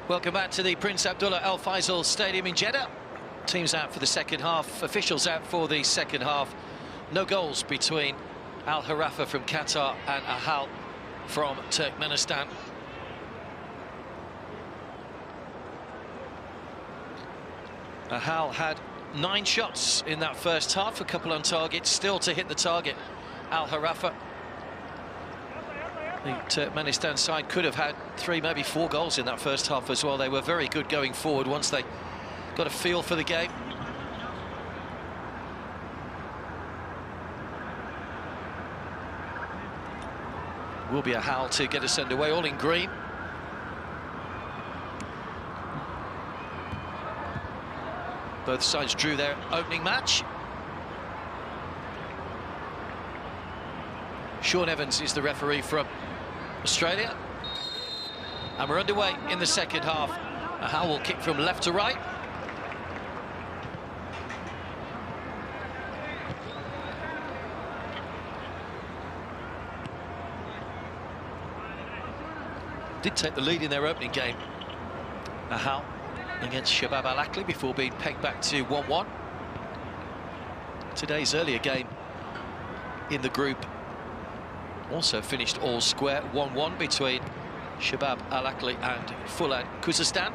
Welcome back to the Prince Abdullah Al Faisal Stadium in Jeddah. Teams out for the second half, officials out for the second half. No goals between Al Gharafa from Qatar and Ahal from Turkmenistan. Ahal had 9 shots in that first half, a couple on target, still to hit the target. Al Gharafa, the Turkmenistan side, could have had 3, maybe 4 goals in that first half as well. They were very good going forward once they got a feel for the game. Will be Ahal to get us underway, all in green. Both sides drew their opening match. Sean Evans is the referee from Australia. And we're underway in the second half. Ahal will kick from left to right. Did take the lead in their opening game, Ahal, against Shabab Al-Akli, before being pegged back to 1-1. Today's earlier game in the group also finished all square, 1-1 between Shabab Al-Akli and Fulad Khuzestan.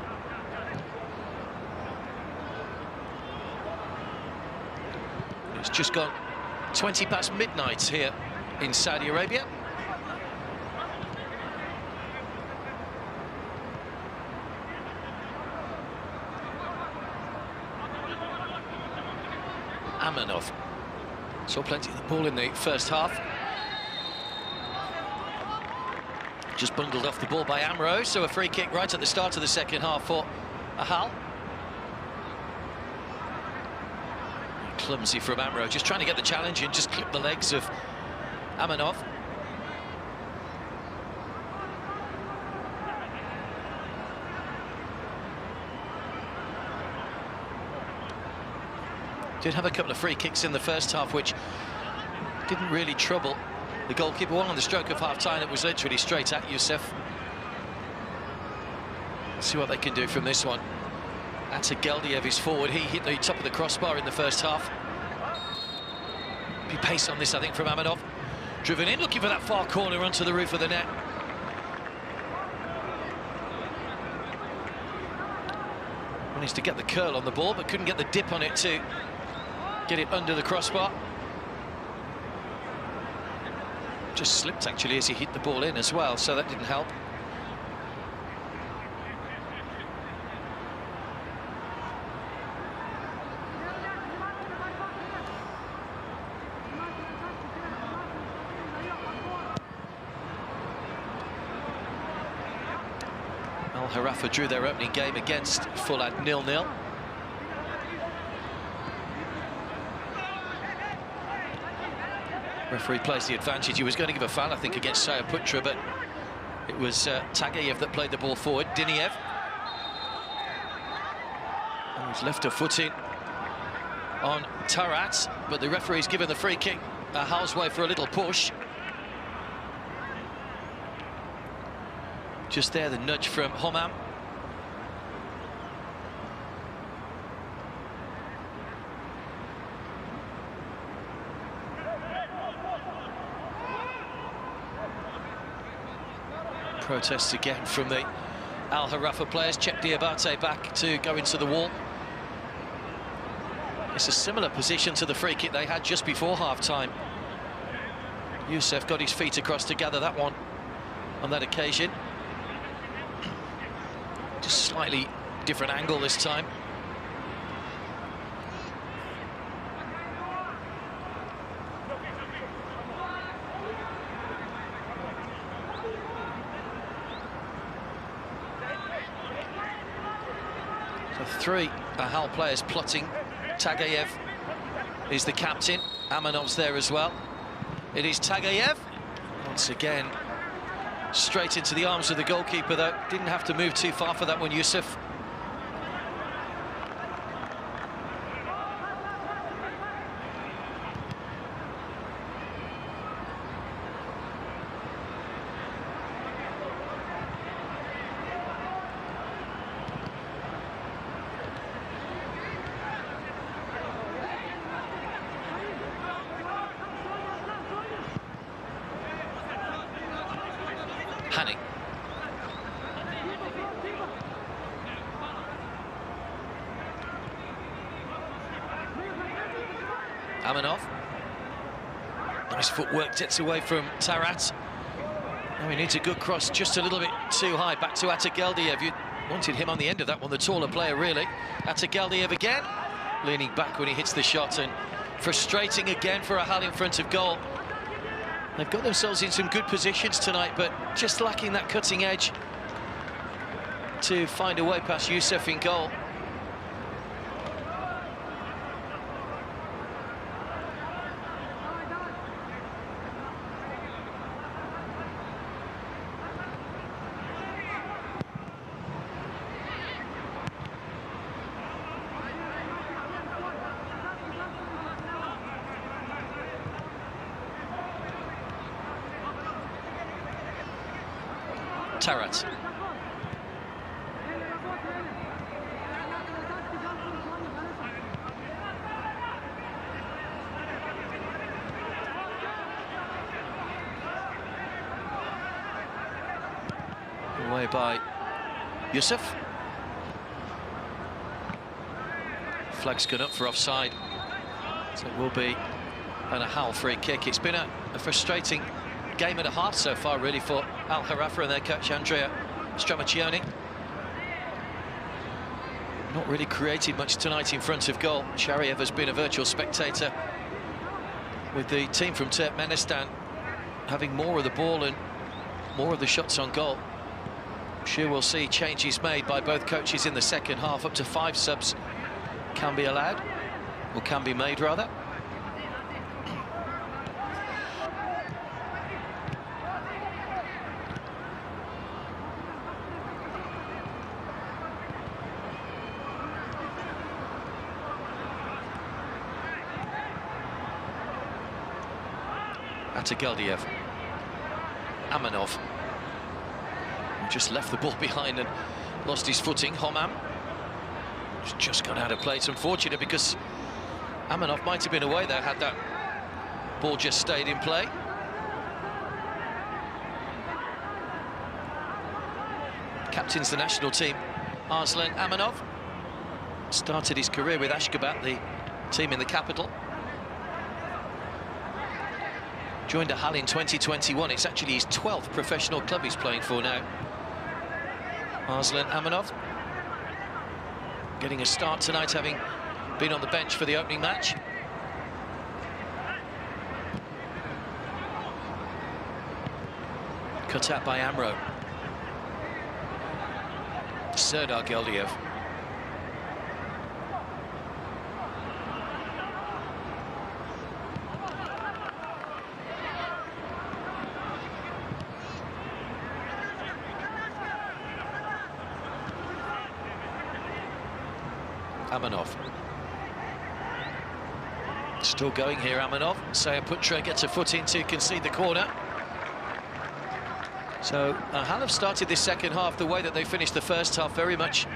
It's just gone 20 past midnight here in Saudi Arabia. Amanov saw plenty of the ball in the first half. Just bundled off the ball by Amro, so a free kick right at the start of the second half for Ahal. Clumsy from Amro, just trying to get the challenge and just clip the legs of Amanov. Did have a couple of free kicks in the first half, which didn't really trouble the goalkeeper. One on the stroke of half-time that was literally straight at Youssef. Let's see what they can do from this one. Ata Geldiev is forward. He hit the top of the crossbar in the first half. Be pace on this, I think, from Amanov. Driven in, looking for that far corner onto the roof of the net. Managed to get the curl on the ball, but couldn't get the dip on it to get it under the crossbar. Just slipped actually as he hit the ball in as well, so that didn't help. Al Gharafa drew their opening game against Fulad 0-0. Referee plays the advantage. He was going to give a foul, I think, against Sayaputra, but it was Tagayev that played the ball forward. Diniev. Oh, he's left a foot in on Tarat, but the referee's given the free kick Ahal's way for a little push. Just there, the nudge from Homam. Protests again from the Al Gharafa players. Check Diabate back to go into the wall. It's a similar position to the free kick they had just before half-time. Youssef got his feet across to gather that one on that occasion. Just slightly different angle this time. So 3 Ahal players plotting. Tagayev is the captain. Amanov's there as well. It is Tagayev. Once again, straight into the arms of the goalkeeper, though. Didn't have to move too far for that one, Youssef. Amanov. Nice footwork, gets away from Tarat. Now he needs a good cross, just a little bit too high. Back to Atageldiev. You wanted him on the end of that one, the taller player, really. Atageldiev again, leaning back when he hits the shot, and frustrating again for Ahal in front of goal. They've got themselves in some good positions tonight, but just lacking that cutting edge to find a way past Youssef in goal. Tarat. Away by Youssef. Flag's gone up for offside, so it will be an Ahal free kick. It's been a frustrating game and a half so far, really, for Al Gharafa and their coach Andrea Stramaccioni. Not really created much tonight in front of goal. Shariev has been a virtual spectator, with the team from Turkmenistan having more of the ball and more of the shots on goal. I'm sure we'll see changes made by both coaches in the second half. Up to 5 subs can be allowed, or can be made rather. Atageldiev. Amanov, who just left the ball behind and lost his footing. Homam just gone out of play. It's unfortunate because Amanov might have been away there had that ball just stayed in play. Captains the national team, Arslan Amanov. Started his career with Ashgabat, the team in the capital. Joined Ahal in 2021. It's actually his 12th professional club he's playing for now. Arslan Amanov getting a start tonight, having been on the bench for the opening match. Cut out by Amro. Serdar Geldiev. Amanov. Still going here, Amanov. Sayaputra gets a foot in to concede the corner. So Ahal have started this second half the way that they finished the first half, very much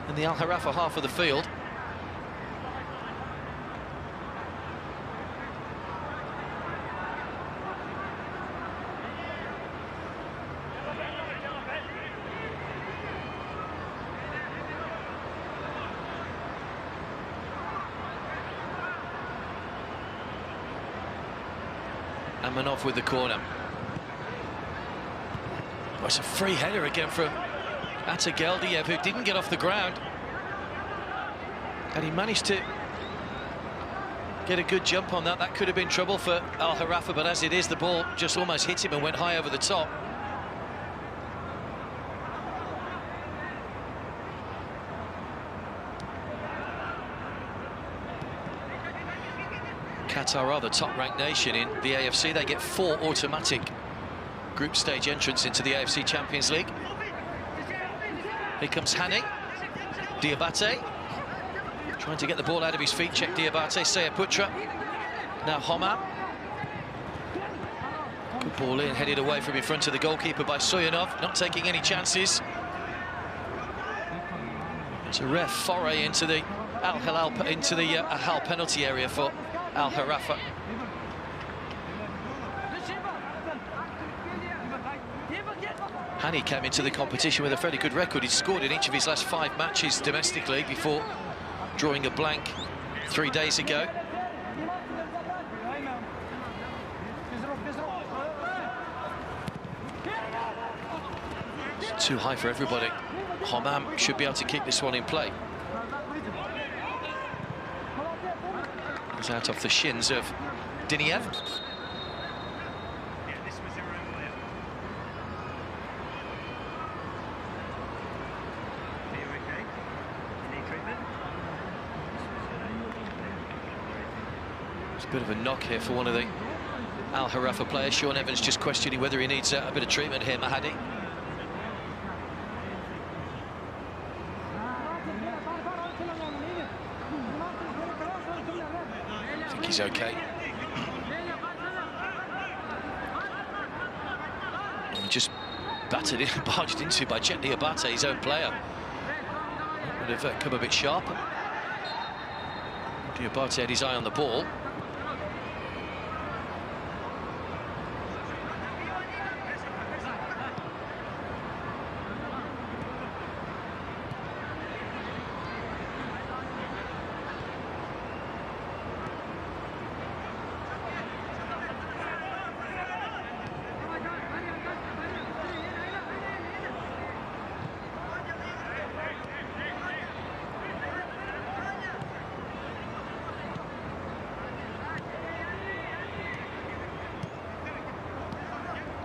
in the Al Gharafa half of the field. Amanov with the corner. Oh, it's a free header again from Atageldiev, who didn't get off the ground. And he managed to get a good jump on that. That could have been trouble for Al Gharafa, but as it is, the ball just almost hit him and went high over the top. Qatar are the top-ranked nation in the AFC. They get 4 automatic group stage entrants into the AFC Champions League. Here comes Hani. Diabate trying to get the ball out of his feet. Check Diabate. Sayaputra. Now Homam. Good ball in, headed away from in front of the goalkeeper by Soyunov. Not taking any chances. It's a rare foray into the Ahal penalty area for Al Gharafa. Hani came into the competition with a fairly good record. He'd scored in each of his last 5 matches domestically before drawing a blank 3 days ago. Too high for everybody. Homam should be able to keep this one in play. It's out off the shins of Diniev. It's a bit of a knock here for one of the Al Gharafa players. Sean Evans just questioning whether he needs a bit of treatment here, Mahadi. I think he's okay. And just battered in, barged into by Chet Diabate, his own player. Would have come a bit sharper. Diabate had his eye on the ball.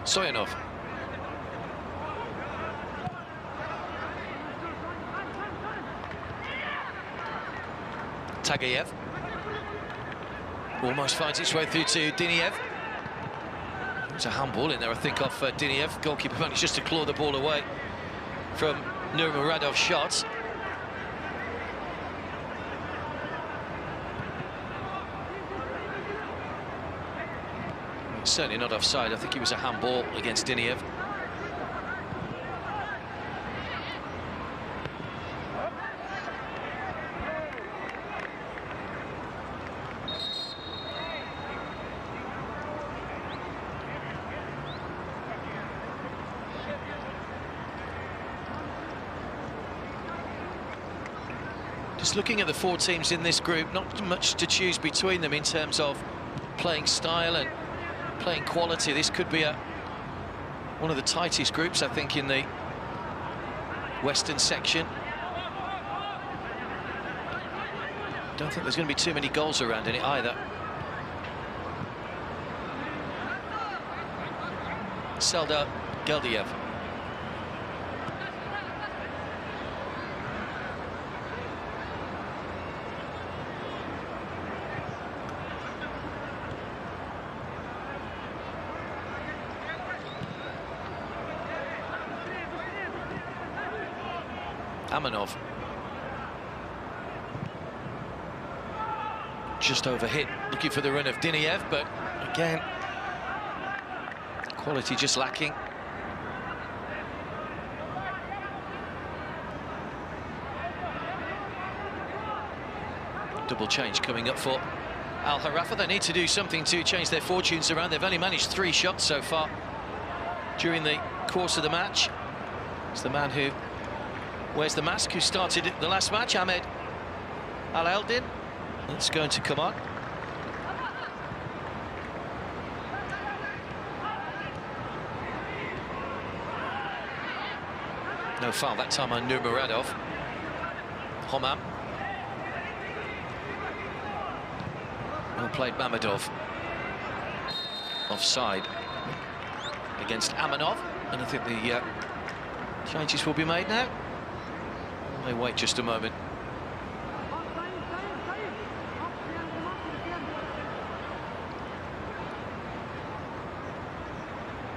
Soyanov. Tagayev. Almost finds its way through to Diniev. There's a handball in there, I think, off Diniev. Goalkeeper managed just to claw the ball away from Nurmagomedov's shots. Certainly not offside. I think it was a handball against Diniev. Just looking at the four teams in this group, not much to choose between them in terms of playing style and playing quality. This could be one of the tightest groups, I think, in the western section. Don't think there's going to be too many goals around in it either. Serdar Geldiev. Amanov. Just overhit, looking for the run of Diniev, but again, quality just lacking. Double change coming up for Al Gharafa. They need to do something to change their fortunes around. They've only managed 3 shots so far during the course of the match. It's the man who wears the mask who started the last match, Ahmed Al-Eldin. It's going to come on. No foul that time on Nurmagomedov. Homam. Well played, Mamedov. Offside against Amanov. And I think the changes will be made now. May wait just a moment.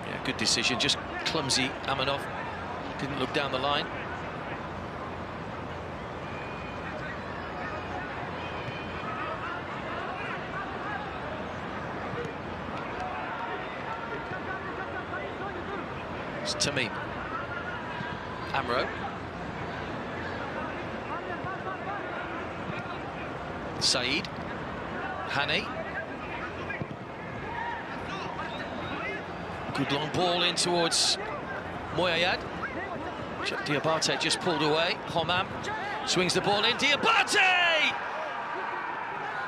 Yeah, good decision. Just clumsy. Amanov didn't look down the line. It's Tamim. Amro. Saeed, Hani. Good long ball in towards Moyayad. Diabate just pulled away. Homam swings the ball in. Diabate!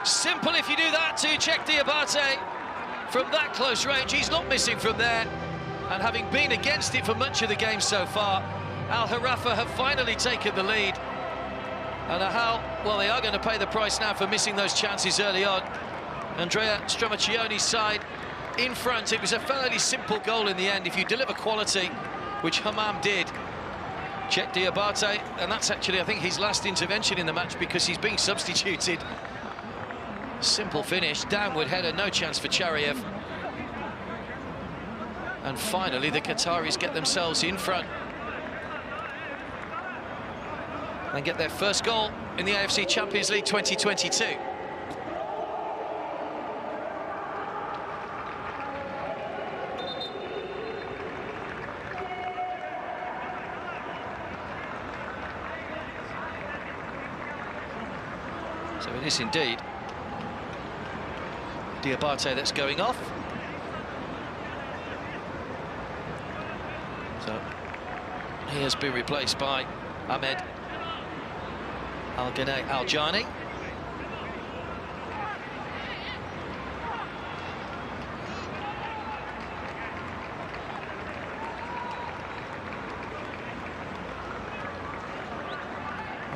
Simple if you do that to check Diabate from that close range. He's not missing from there. And having been against it for much of the game so far, Al Gharafa have finally taken the lead. And Ahal, well, they are going to pay the price now for missing those chances early on. Andrea Stramaccioni's side in front. It was a fairly simple goal in the end. If you deliver quality, which Hammam did, Chet Diabate, and that's actually, I think, his last intervention in the match because he's being substituted. Simple finish, downward header, no chance for Chariev. And finally, the Qataris get themselves in front and get their first goal in the AFC Champions League 2022. So it is indeed Diabate that's going off. So he has been replaced by Ahmed Al-Jani.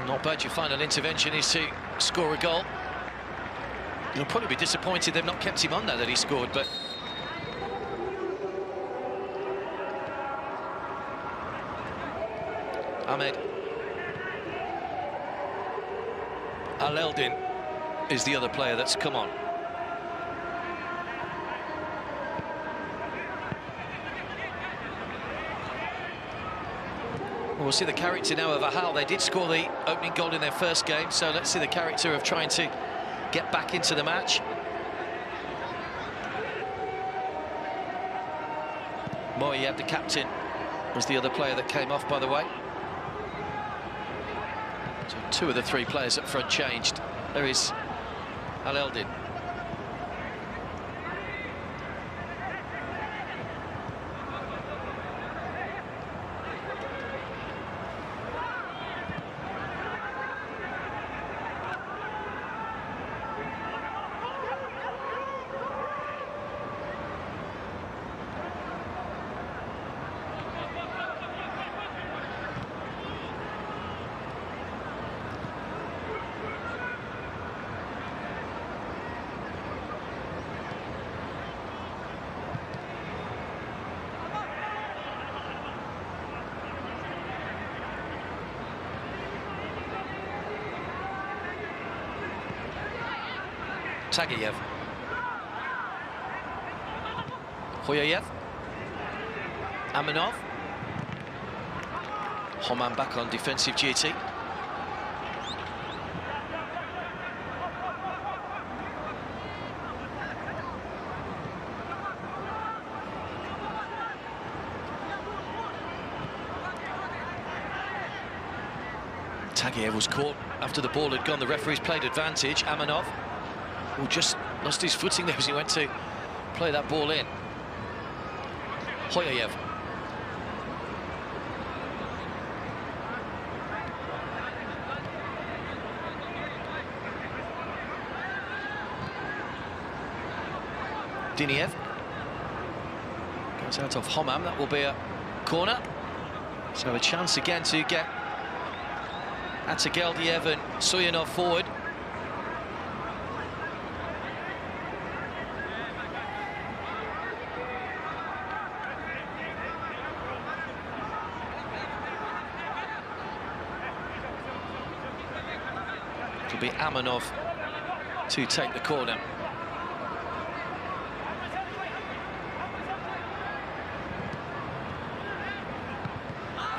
Not bad. Your final intervention is to score a goal. You'll probably be disappointed they've not kept him on there that he scored, but Ahmed Al-Eldin is the other player that's come on. We'll see the character now of Ahal. They did score the opening goal in their first game, so let's see the character of trying to get back into the match. Moyeb, the captain, was the other player that came off, by the way. So 2 of the 3 players up front changed. There is Al-Eldin. Tagiyev. Khoyayev. Aminov. Hammam back on defensive duty. Tagiyev was caught after the ball had gone. The referee's played advantage. Aminov, who just lost his footing there as he went to play that ball in. Khoyayev. Diniev. Goes out of Hammam. That will be a corner. So a chance again to get Atageldiev and Suyanov forward. It'll be Aminov to take the corner.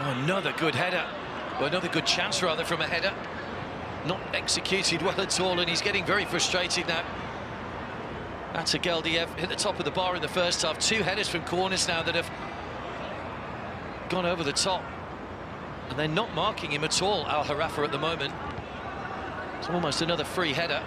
Oh, another good header. Well, another good chance, rather, from a header. Not executed well at all, and he's getting very frustrated now. Atageldiev hit the top of the bar in the first half. 2 headers from corners now that have gone over the top. And they're not marking him at all, Al Gharafa, at the moment. It's almost another free header.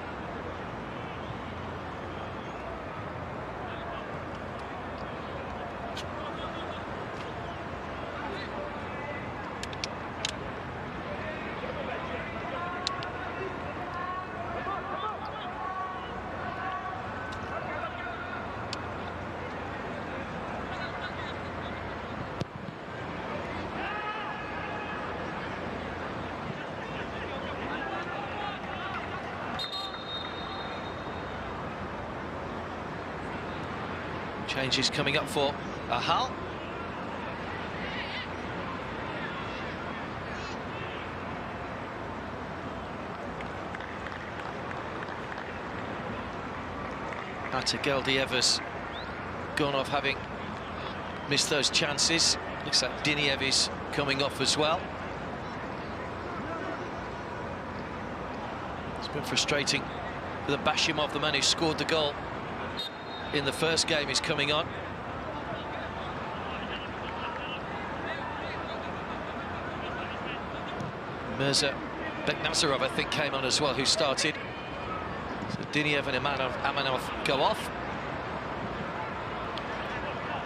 Changes coming up for Ahal. Geldiev's gone off, having missed those chances. Looks like Diniev is coming off as well. It's been frustrating for the Bashimov, the man who scored the goal in the first game, is coming on. Mirza Beknazarov, I think, came on as well, who started. So Diniev and Amanov go off.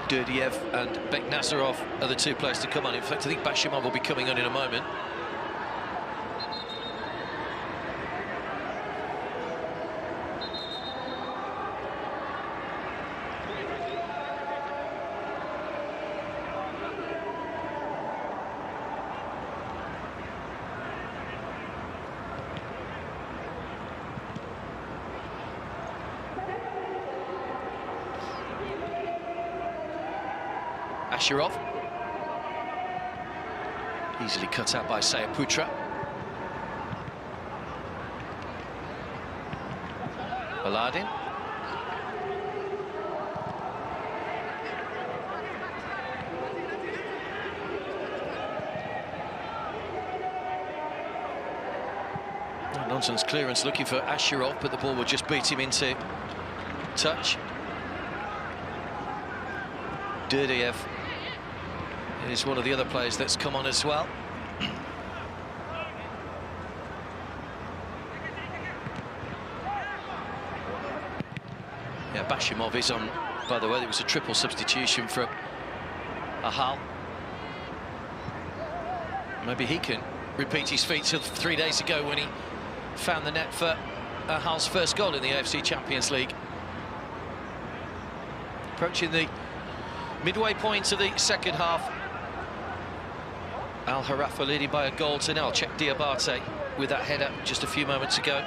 Durdiev and Beknazarov are the two players to come on. In fact, I think Bashimov will be coming on in a moment. Asherov, easily cut out by Sayaputra. Baladin. Nonsense clearance looking for Asherov, but the ball would just beat him into touch. Durdiev is one of the other players that's come on as well. Yeah, Bashimov is on, by the way. There was a triple substitution for Ahal. Maybe he can repeat his feat of 3 days ago when he found the net for Ahal's first goal in the AFC Champions League. Approaching the midway point of the second half. Al Gharafa leading by a goal to nil. Check Diabate with that header just a few moments ago.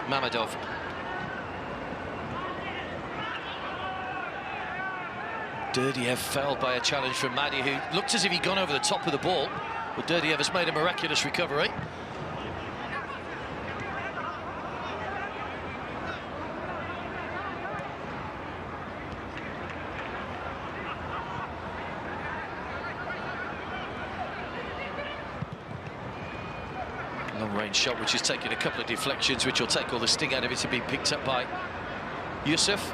Mamadov. Durdiev felled by a challenge from Madi, who looked as if he'd gone over the top of the ball. But Durdiev has made a miraculous recovery. Long-range shot, which has taken a couple of deflections, which will take all the sting out of it, to be picked up by Yusuf.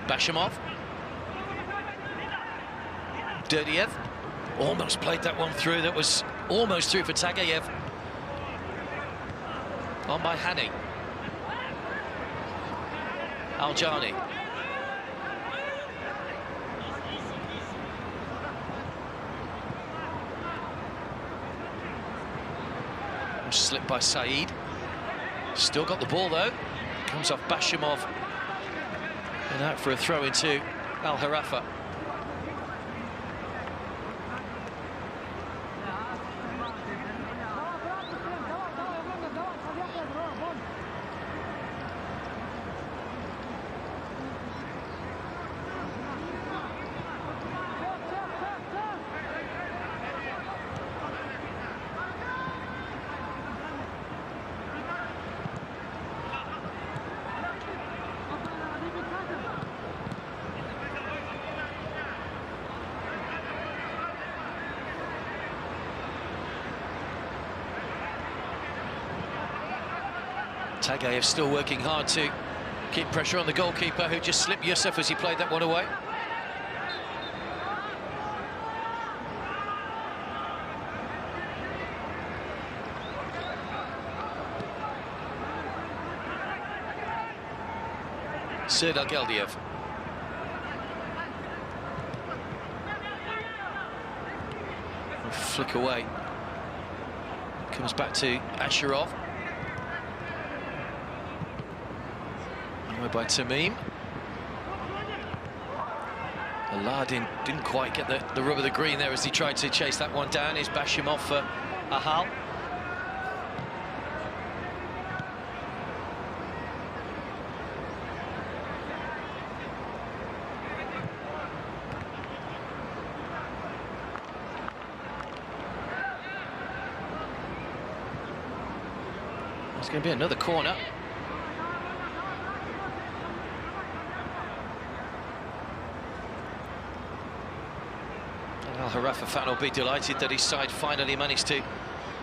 Bashimov. Durdiev almost played that one through. That was almost through for Tagayev. On by Hani. Aljani. Slipped by Saeed. Still got the ball though. Comes off Bashimov. And out for a throw into Al Gharafa. Tagayev still working hard to keep pressure on the goalkeeper, who just slipped Yusuf as he played that one away. Serdar Geldiev. Flick away. Comes back to Asharov. Away by Tamim. Aladin didn't quite get the rub of the green there as he tried to chase that one down. Here's Bashimov for Ahal. It's going to be another corner. Al Gharafa fan will be delighted that his side finally managed to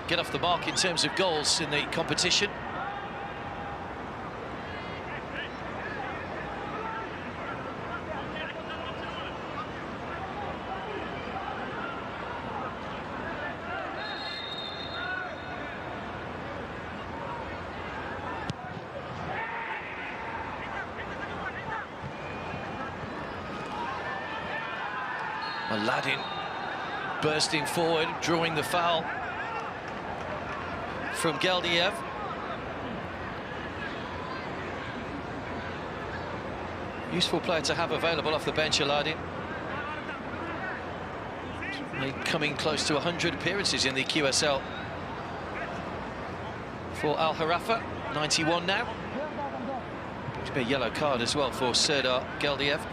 get off the mark in terms of goals in the competition. Aladin bursting forward, drawing the foul from Geldiev. Useful player to have available off the bench, Aladin. Coming close to 100 appearances in the QSL for Al Gharafa, 91 now. Should be a yellow card as well for Serdar Geldiev.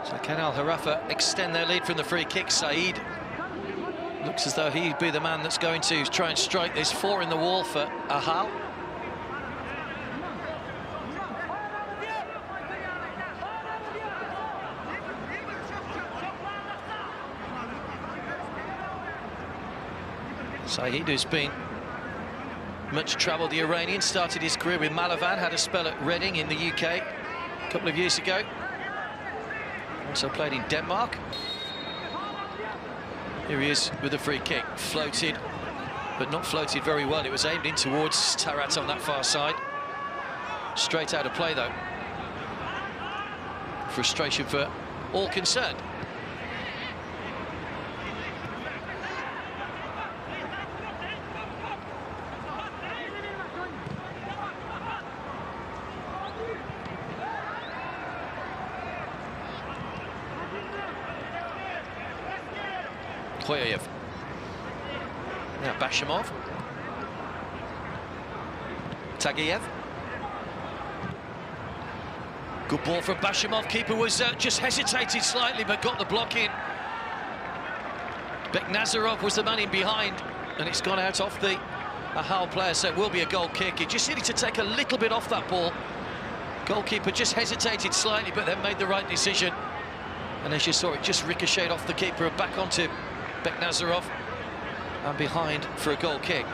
So can Al Gharafa extend their lead from the free kick? Saeed looks as though he'd be the man that's going to try and strike this 4 in the wall for Ahal. Saeed, who's been much travelled, the Iranian, started his career with Malavan, had a spell at Reading in the UK a couple of years ago. Also played in Denmark. Here he is with a free kick. Floated, but not floated very well. It was aimed in towards Tarat on that far side. Straight out of play, though. Frustration for all concerned. Now Bashimov. Tagiev. Good ball from Bashimov. Keeper was just hesitated slightly, but got the block in. Beknazarov was the man in behind, and it's gone out off the Ahal player, so it will be a goal kick. He just needed to take a little bit off that ball. Goalkeeper just hesitated slightly, but then made the right decision. And as you saw, it just ricocheted off the keeper and back onto Beknazarov, and behind for a goal kick.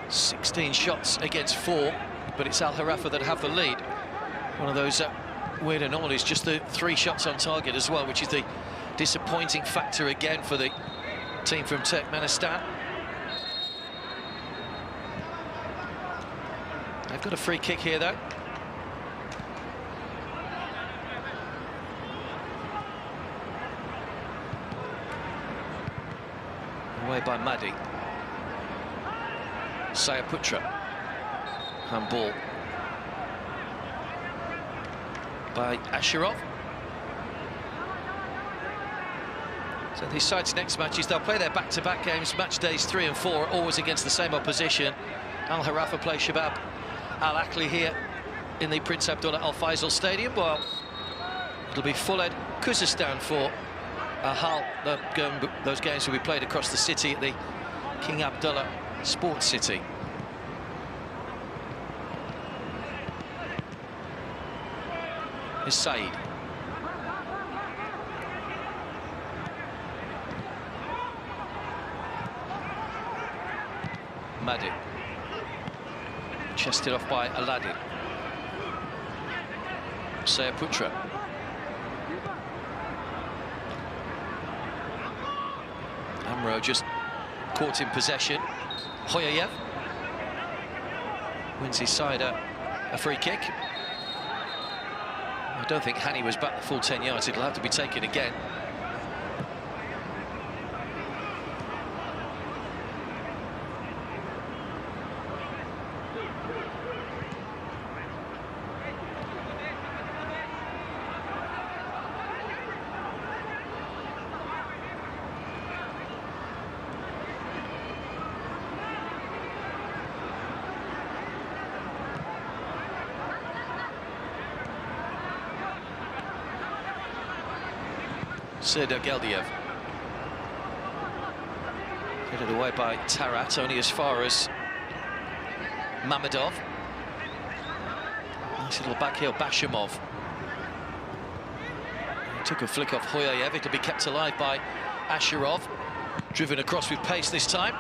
(16 shots against 4), but it's Al Gharafa that have the lead. One of those weird anomalies, just the 3 shots on target as well, which is the disappointing factor again for the team from Turkmenistan. They've got a free kick here, though. Away by Madi. Sayaputra. Handball by Asharov. So these sides' next matches, they'll play their back-to-back games. Match days 3 and 4 are always against the same opposition. Al Gharafa play Shabab Al Ahly here in the Prince Abdullah Al Faisal Stadium, while it'll be Fuled Khuzestan for Ahal. Those games will be played across the city at the King Abdullah Sports City. Is Saeed. Madi. Chested off by Aladdin. Sayaputra. Amro just caught in possession. Hoyayev wins his side a free kick. I don't think Hani was back the full 10 yards. It'll have to be taken again. Serdar Geldiev. Headed away by Tarat, only as far as Mamedov. Nice little back heel, Bashimov. Took a flick off Hoyayev. It'll be kept alive by Asherov. Driven across with pace this time.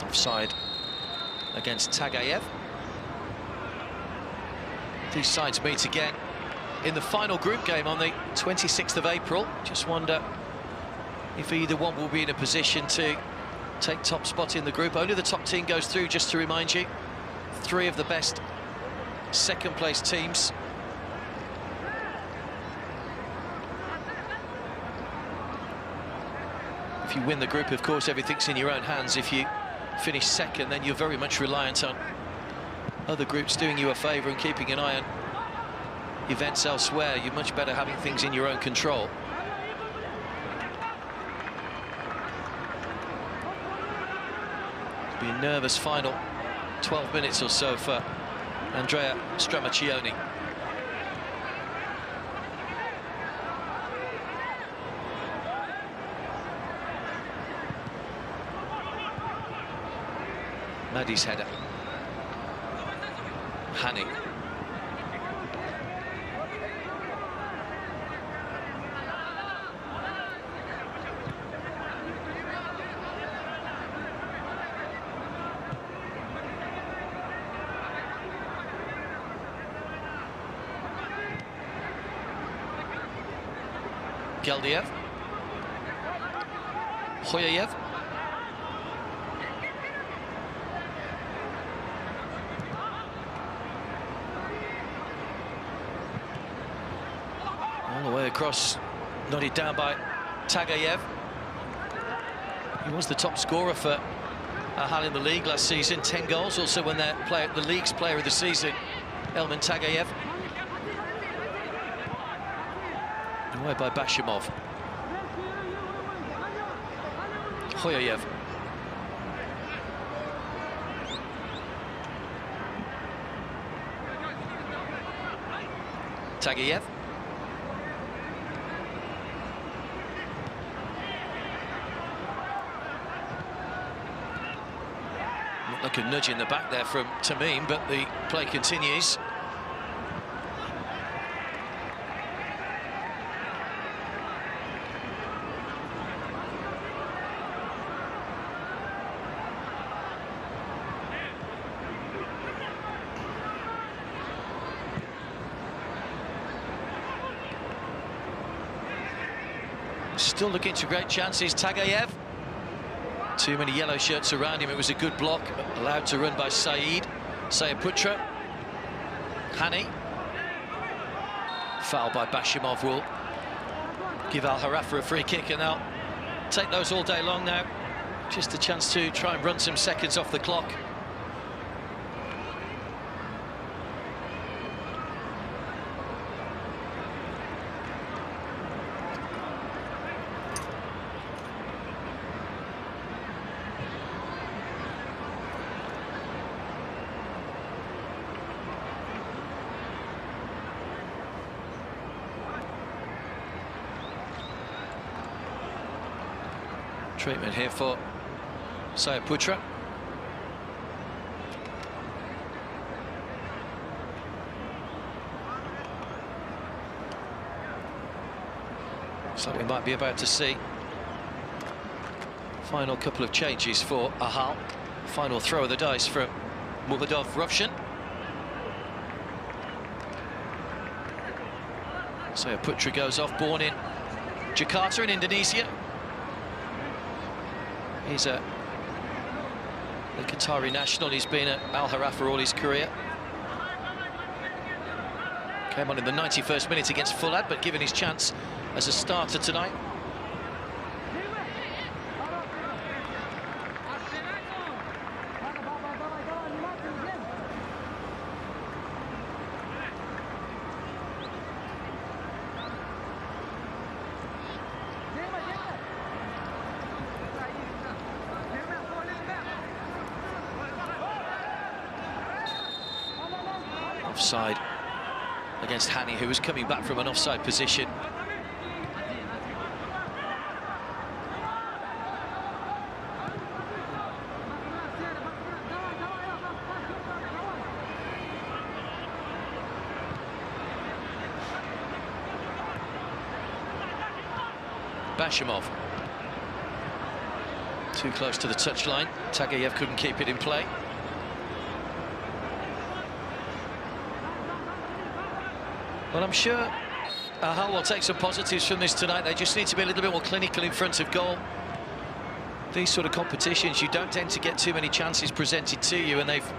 Offside against Tagayev. These sides meet again in the final group game on the 26th of April. Just wonder if either one will be in a position to take top spot in the group. Only the top team goes through, just to remind you. 3 of the best second place teams. If you win the group, of course, everything's in your own hands. If you finish second, then you're very much reliant on other groups doing you a favour and keeping an eye on events elsewhere. You're much better having things in your own control. It'll be a nervous final 12 minutes or so for Andrea Stramaccioni. Madi's header. Hani. Geldiev. Hoyayev. All the way across, nodded down by Tagayev. He was the top scorer for Ahal in the league last season, 10 goals. Also when the league's player of the season, Elman Tagayev. Away by Bashimov. Hoyayev. Tagayev. Looked like a nudge in the back there from Tamim, but the play continues. Still looking to great chances, Tagayev. Too many yellow shirts around him. It was a good block, allowed to run by Saeed. Sayaputra. Hani. Foul by Bashimov will give Al Gharafa a free kick, and they'll take those all day long now. Just a chance to try and run some seconds off the clock. Treatment here for Putra. So we might be about to see final couple of changes for Ahal. Final throw of the dice from Muradov Rufshan. So Putra goes off, born in Jakarta in Indonesia. He's a Qatari national. He's been at Al Gharafa all his career. Came on in the 91st minute against Fulad, but given his chance as a starter tonight. Offside against Hani, who was coming back from an offside position. Bashimov. Too close to the touchline. Tagayev couldn't keep it in play. Well, I'm sure Ahal will take some positives from this tonight. They just need to be a little bit more clinical in front of goal. These sort of competitions, you don't tend to get too many chances presented to you, and they've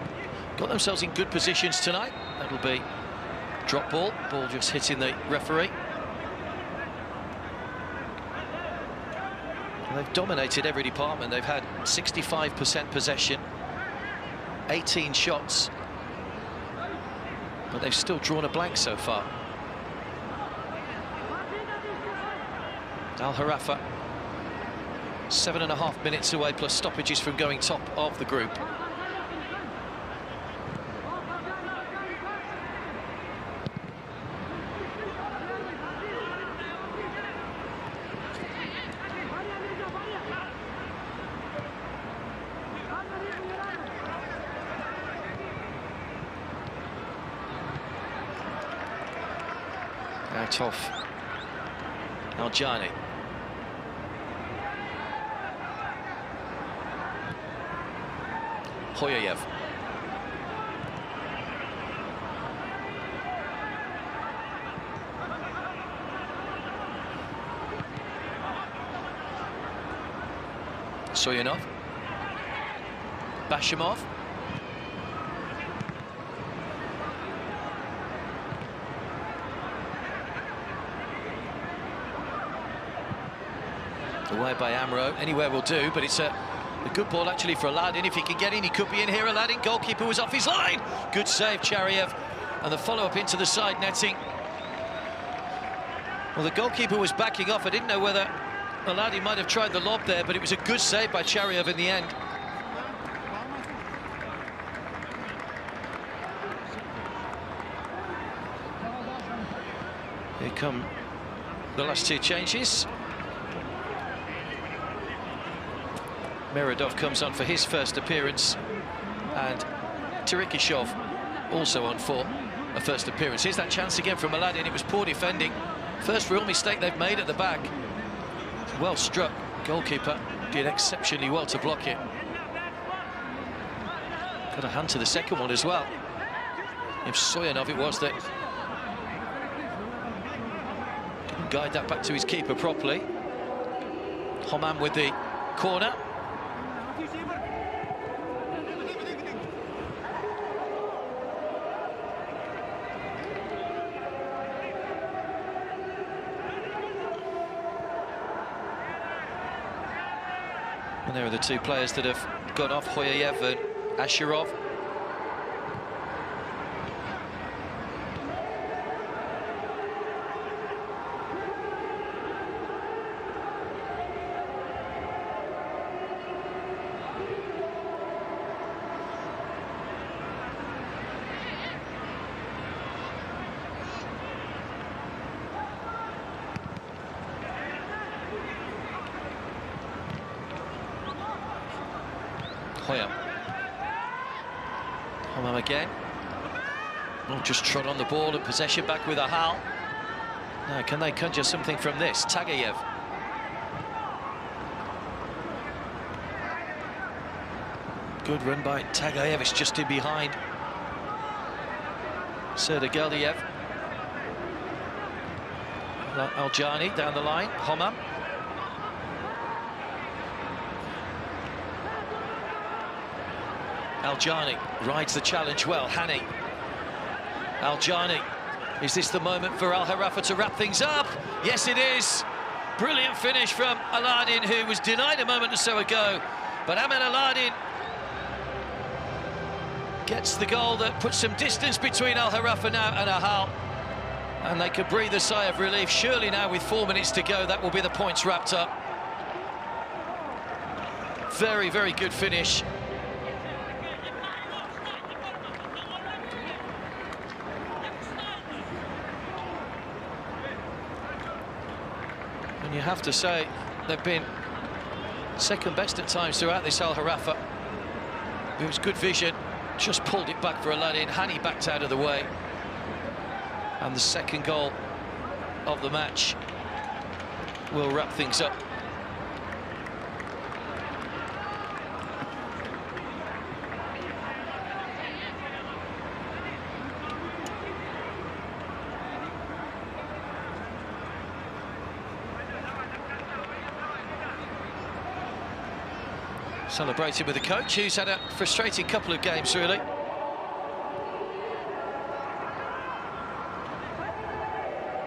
got themselves in good positions tonight. That'll be drop ball just hitting the referee. And they've dominated every department. They've had 65% possession, 18 shots, but they've still drawn a blank so far. Al Gharafa, 7.5 minutes away, plus stoppages from going top of the group. Out of Aljani. Hoyayev. Soyunov. Bashimov. Away by Amro. Anywhere will do, but it's a good ball actually for Aladdin. If he can get in, he could be in here. Aladdin, goalkeeper, was off his line. Good save, Chariev. And the follow-up into the side netting. Well, the goalkeeper was backing off. I didn't know whether Aladdin might have tried the lob there, but it was a good save by Chariev in the end. Here come the last two changes. Miradov comes on for his first appearance, and Tirikishov also on for a first appearance. Here's that chance again from Aladdin. It was poor defending. First real mistake they've made at the back. Well struck. Goalkeeper did exceptionally well to block it. Got a hand to the second one as well. If Soyunov it was that didn't guide that back to his keeper properly. Homan with the corner. And there are the two players that have gone off, Hoyayev and Asherov. Hoyam. Hoyam again. Oh, just trod on the ball and possession back with Ahal. Now, can they conjure something from this? Tagayev. Good run by Tagayev. It's just in behind Serdar Geldiev. Aljani down the line. Homam. Aljani rides the challenge well. Hani. Aljani. Is this the moment for Al Gharafa to wrap things up? Yes, it is. Brilliant finish from Aladin, who was denied a moment or so ago. But Ahmed Aladin gets the goal that puts some distance between Al Gharafa now and Ahal. And they could breathe a sigh of relief. Surely now, with 4 minutes to go, that will be the points wrapped up. Very, very good finish. And you have to say, they've been second best at times throughout this Al Gharafa. It was good vision, just pulled it back for Aladin. Hani backed out of the way. And the second goal of the match will wrap things up. Celebrating with the coach, who's had a frustrating couple of games, really.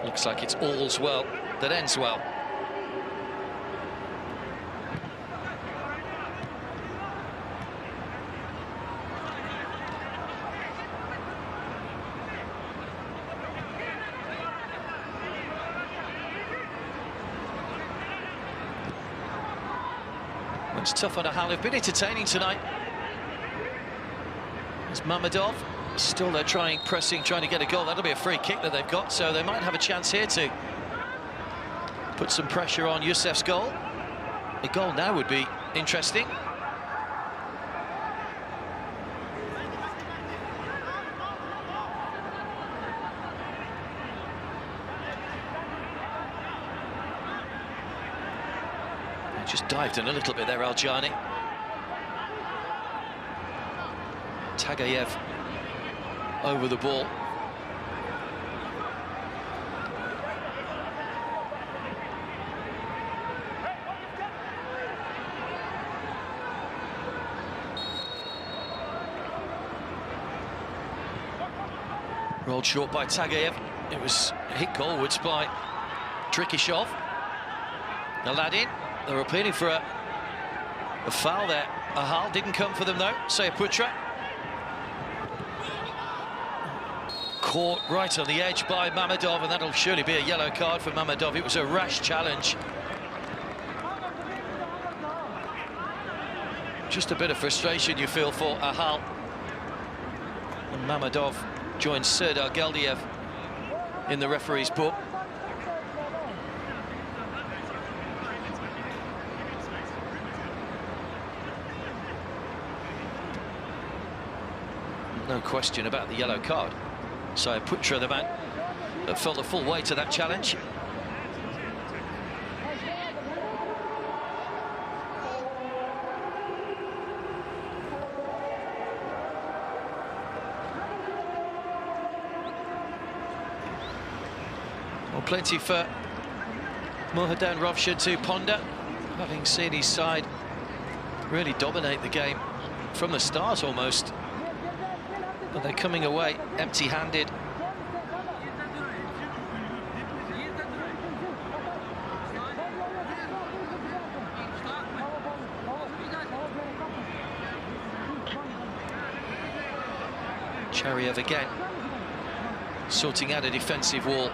Looks like it's all's well that ends well. It's tough on Ahal. They've been entertaining tonight. There's Mamedov. Still they're pressing, trying to get a goal. That'll be a free kick that they've got, so they might have a chance here to put some pressure on Youssef's goal. A goal now would be interesting. Just dived in a little bit there, Aljani. Tagayev over the ball. Rolled short by Tagayev. It was hit goalwards by Trikishov. Aladin. They were appealing for a foul there. Ahal didn't come for them though. Sayaputra. Caught right on the edge by Mamedov, and that'll surely be a yellow card for Mamedov. It was a rash challenge. Just a bit of frustration you feel for Ahal. And Mamedov joins Serdar Geldiev in the referee's book. No question about the yellow card. Sayaputra, the man that felt the full weight of that challenge. Well, plenty for Mohadan Rovshan to ponder, having seen his side really dominate the game from the start almost. But they're coming away empty-handed. Chariev again, sorting out a defensive wall.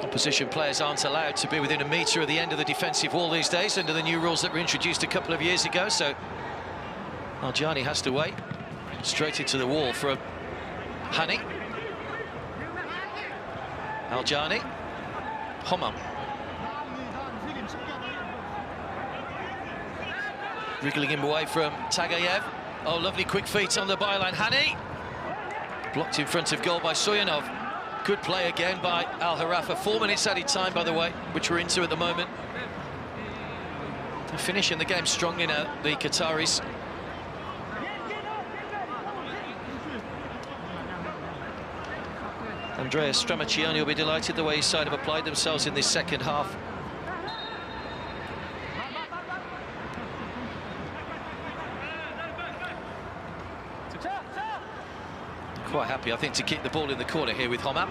Opposition players aren't allowed to be within a metre of the end of the defensive wall these days under the new rules that were introduced a couple of years ago, so Aljani has to wait. Straight into the wall for Hani. Aljani. Homam. Wriggling him away from Tagayev. Oh, lovely quick feet on the byline. Hani. Blocked in front of goal by Soyanov. Good play again by Al Gharafa. 4 minutes added time, by the way, which we're into at the moment. They're finishing the game strongly now, the Qataris. Andrea Stramaccioni will be delighted the way his side have applied themselves in this second half. Quite happy, I think, to keep the ball in the corner here with Homam.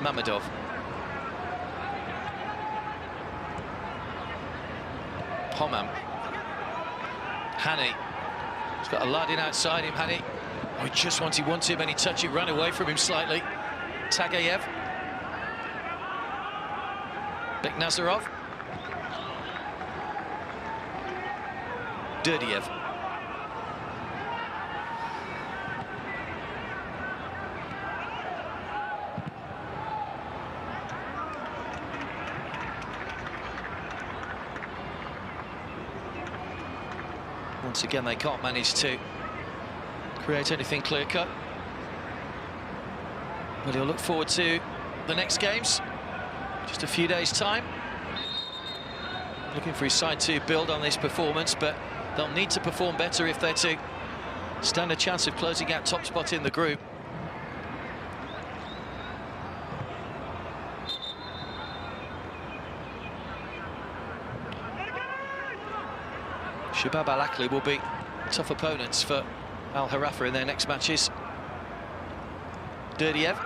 Mammadov. Homam. Hani. He's got Aladdin outside him, Hani. Oh, he just wanted one too many touch. It ran away from him slightly. Tagayev. Beknazarov. Durdiev. Once again, they can't manage to create anything clear-cut. But he'll look forward to the next games. Just a few days' time. Looking for his side to build on this performance, but they'll need to perform better if they're to stand a chance of closing out top spot in the group. Shabab Al Ahly will be tough opponents for Al Gharafa in their next matches. Durdiev.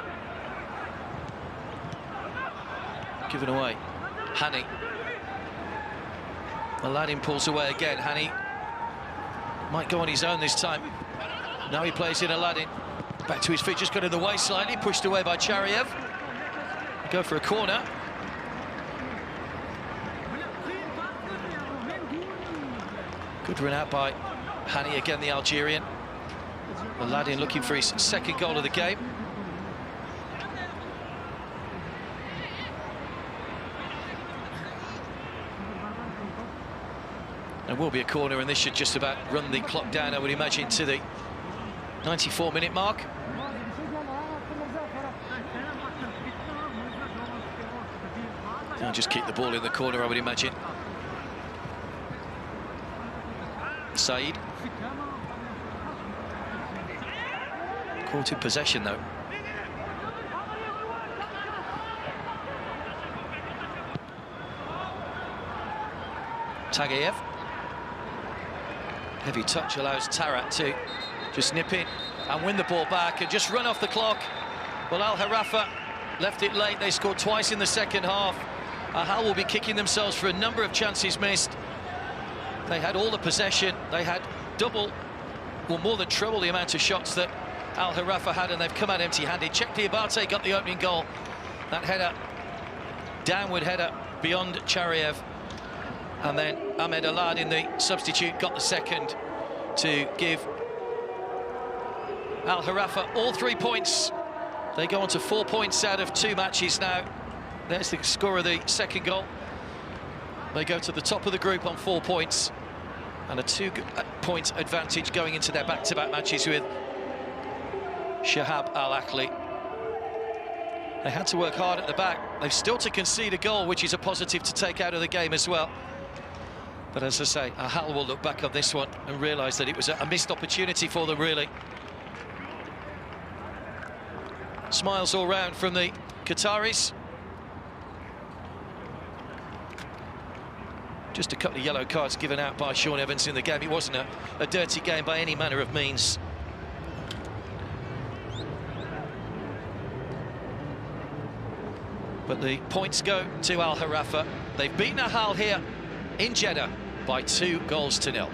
Given away. Hani. Aladdin pulls away again. Hani might go on his own this time. Now he plays in Aladdin. Back to his feet, just got in the way slightly, pushed away by Chariev. Go for a corner. Good run out by Hani, again the Algerian. Aladdin looking for his second goal of the game. There will be a corner, and this should just about run the clock down, I would imagine, to the 94-minute mark. I'll just keep the ball in the corner, I would imagine. Said. Caught in possession, though. Tagayev. Heavy touch allows Tarat to just nip in and win the ball back and just run off the clock. Well, Al Gharafa left it late. They scored twice in the second half. Ahal will be kicking themselves for a number of chances missed. They had all the possession. They had double, or more than treble the amount of shots that Al Gharafa had, and they've come out empty-handed. Cheick Diabate got the opening goal. That header, downward header beyond Chariev. And then Ahmed Aladdin, the substitute, got the second to give Al Gharafa all 3 points. They go on to 4 points out of 2 matches now. There's the score of the second goal. They go to the top of the group on 4 points and a 2-point advantage going into their back-to-back matches with Shabab Al Ahly. They had to work hard at the back. They've still to concede a goal, which is a positive to take out of the game as well. But as I say, Ahal will look back on this one and realise that it was a missed opportunity for them, really. Smiles all round from the Qataris. Just a couple of yellow cards given out by Sean Evans in the game. It wasn't a dirty game by any manner of means. But the points go to Al Gharafa. They've beaten Ahal here in Jeddah by 2-0.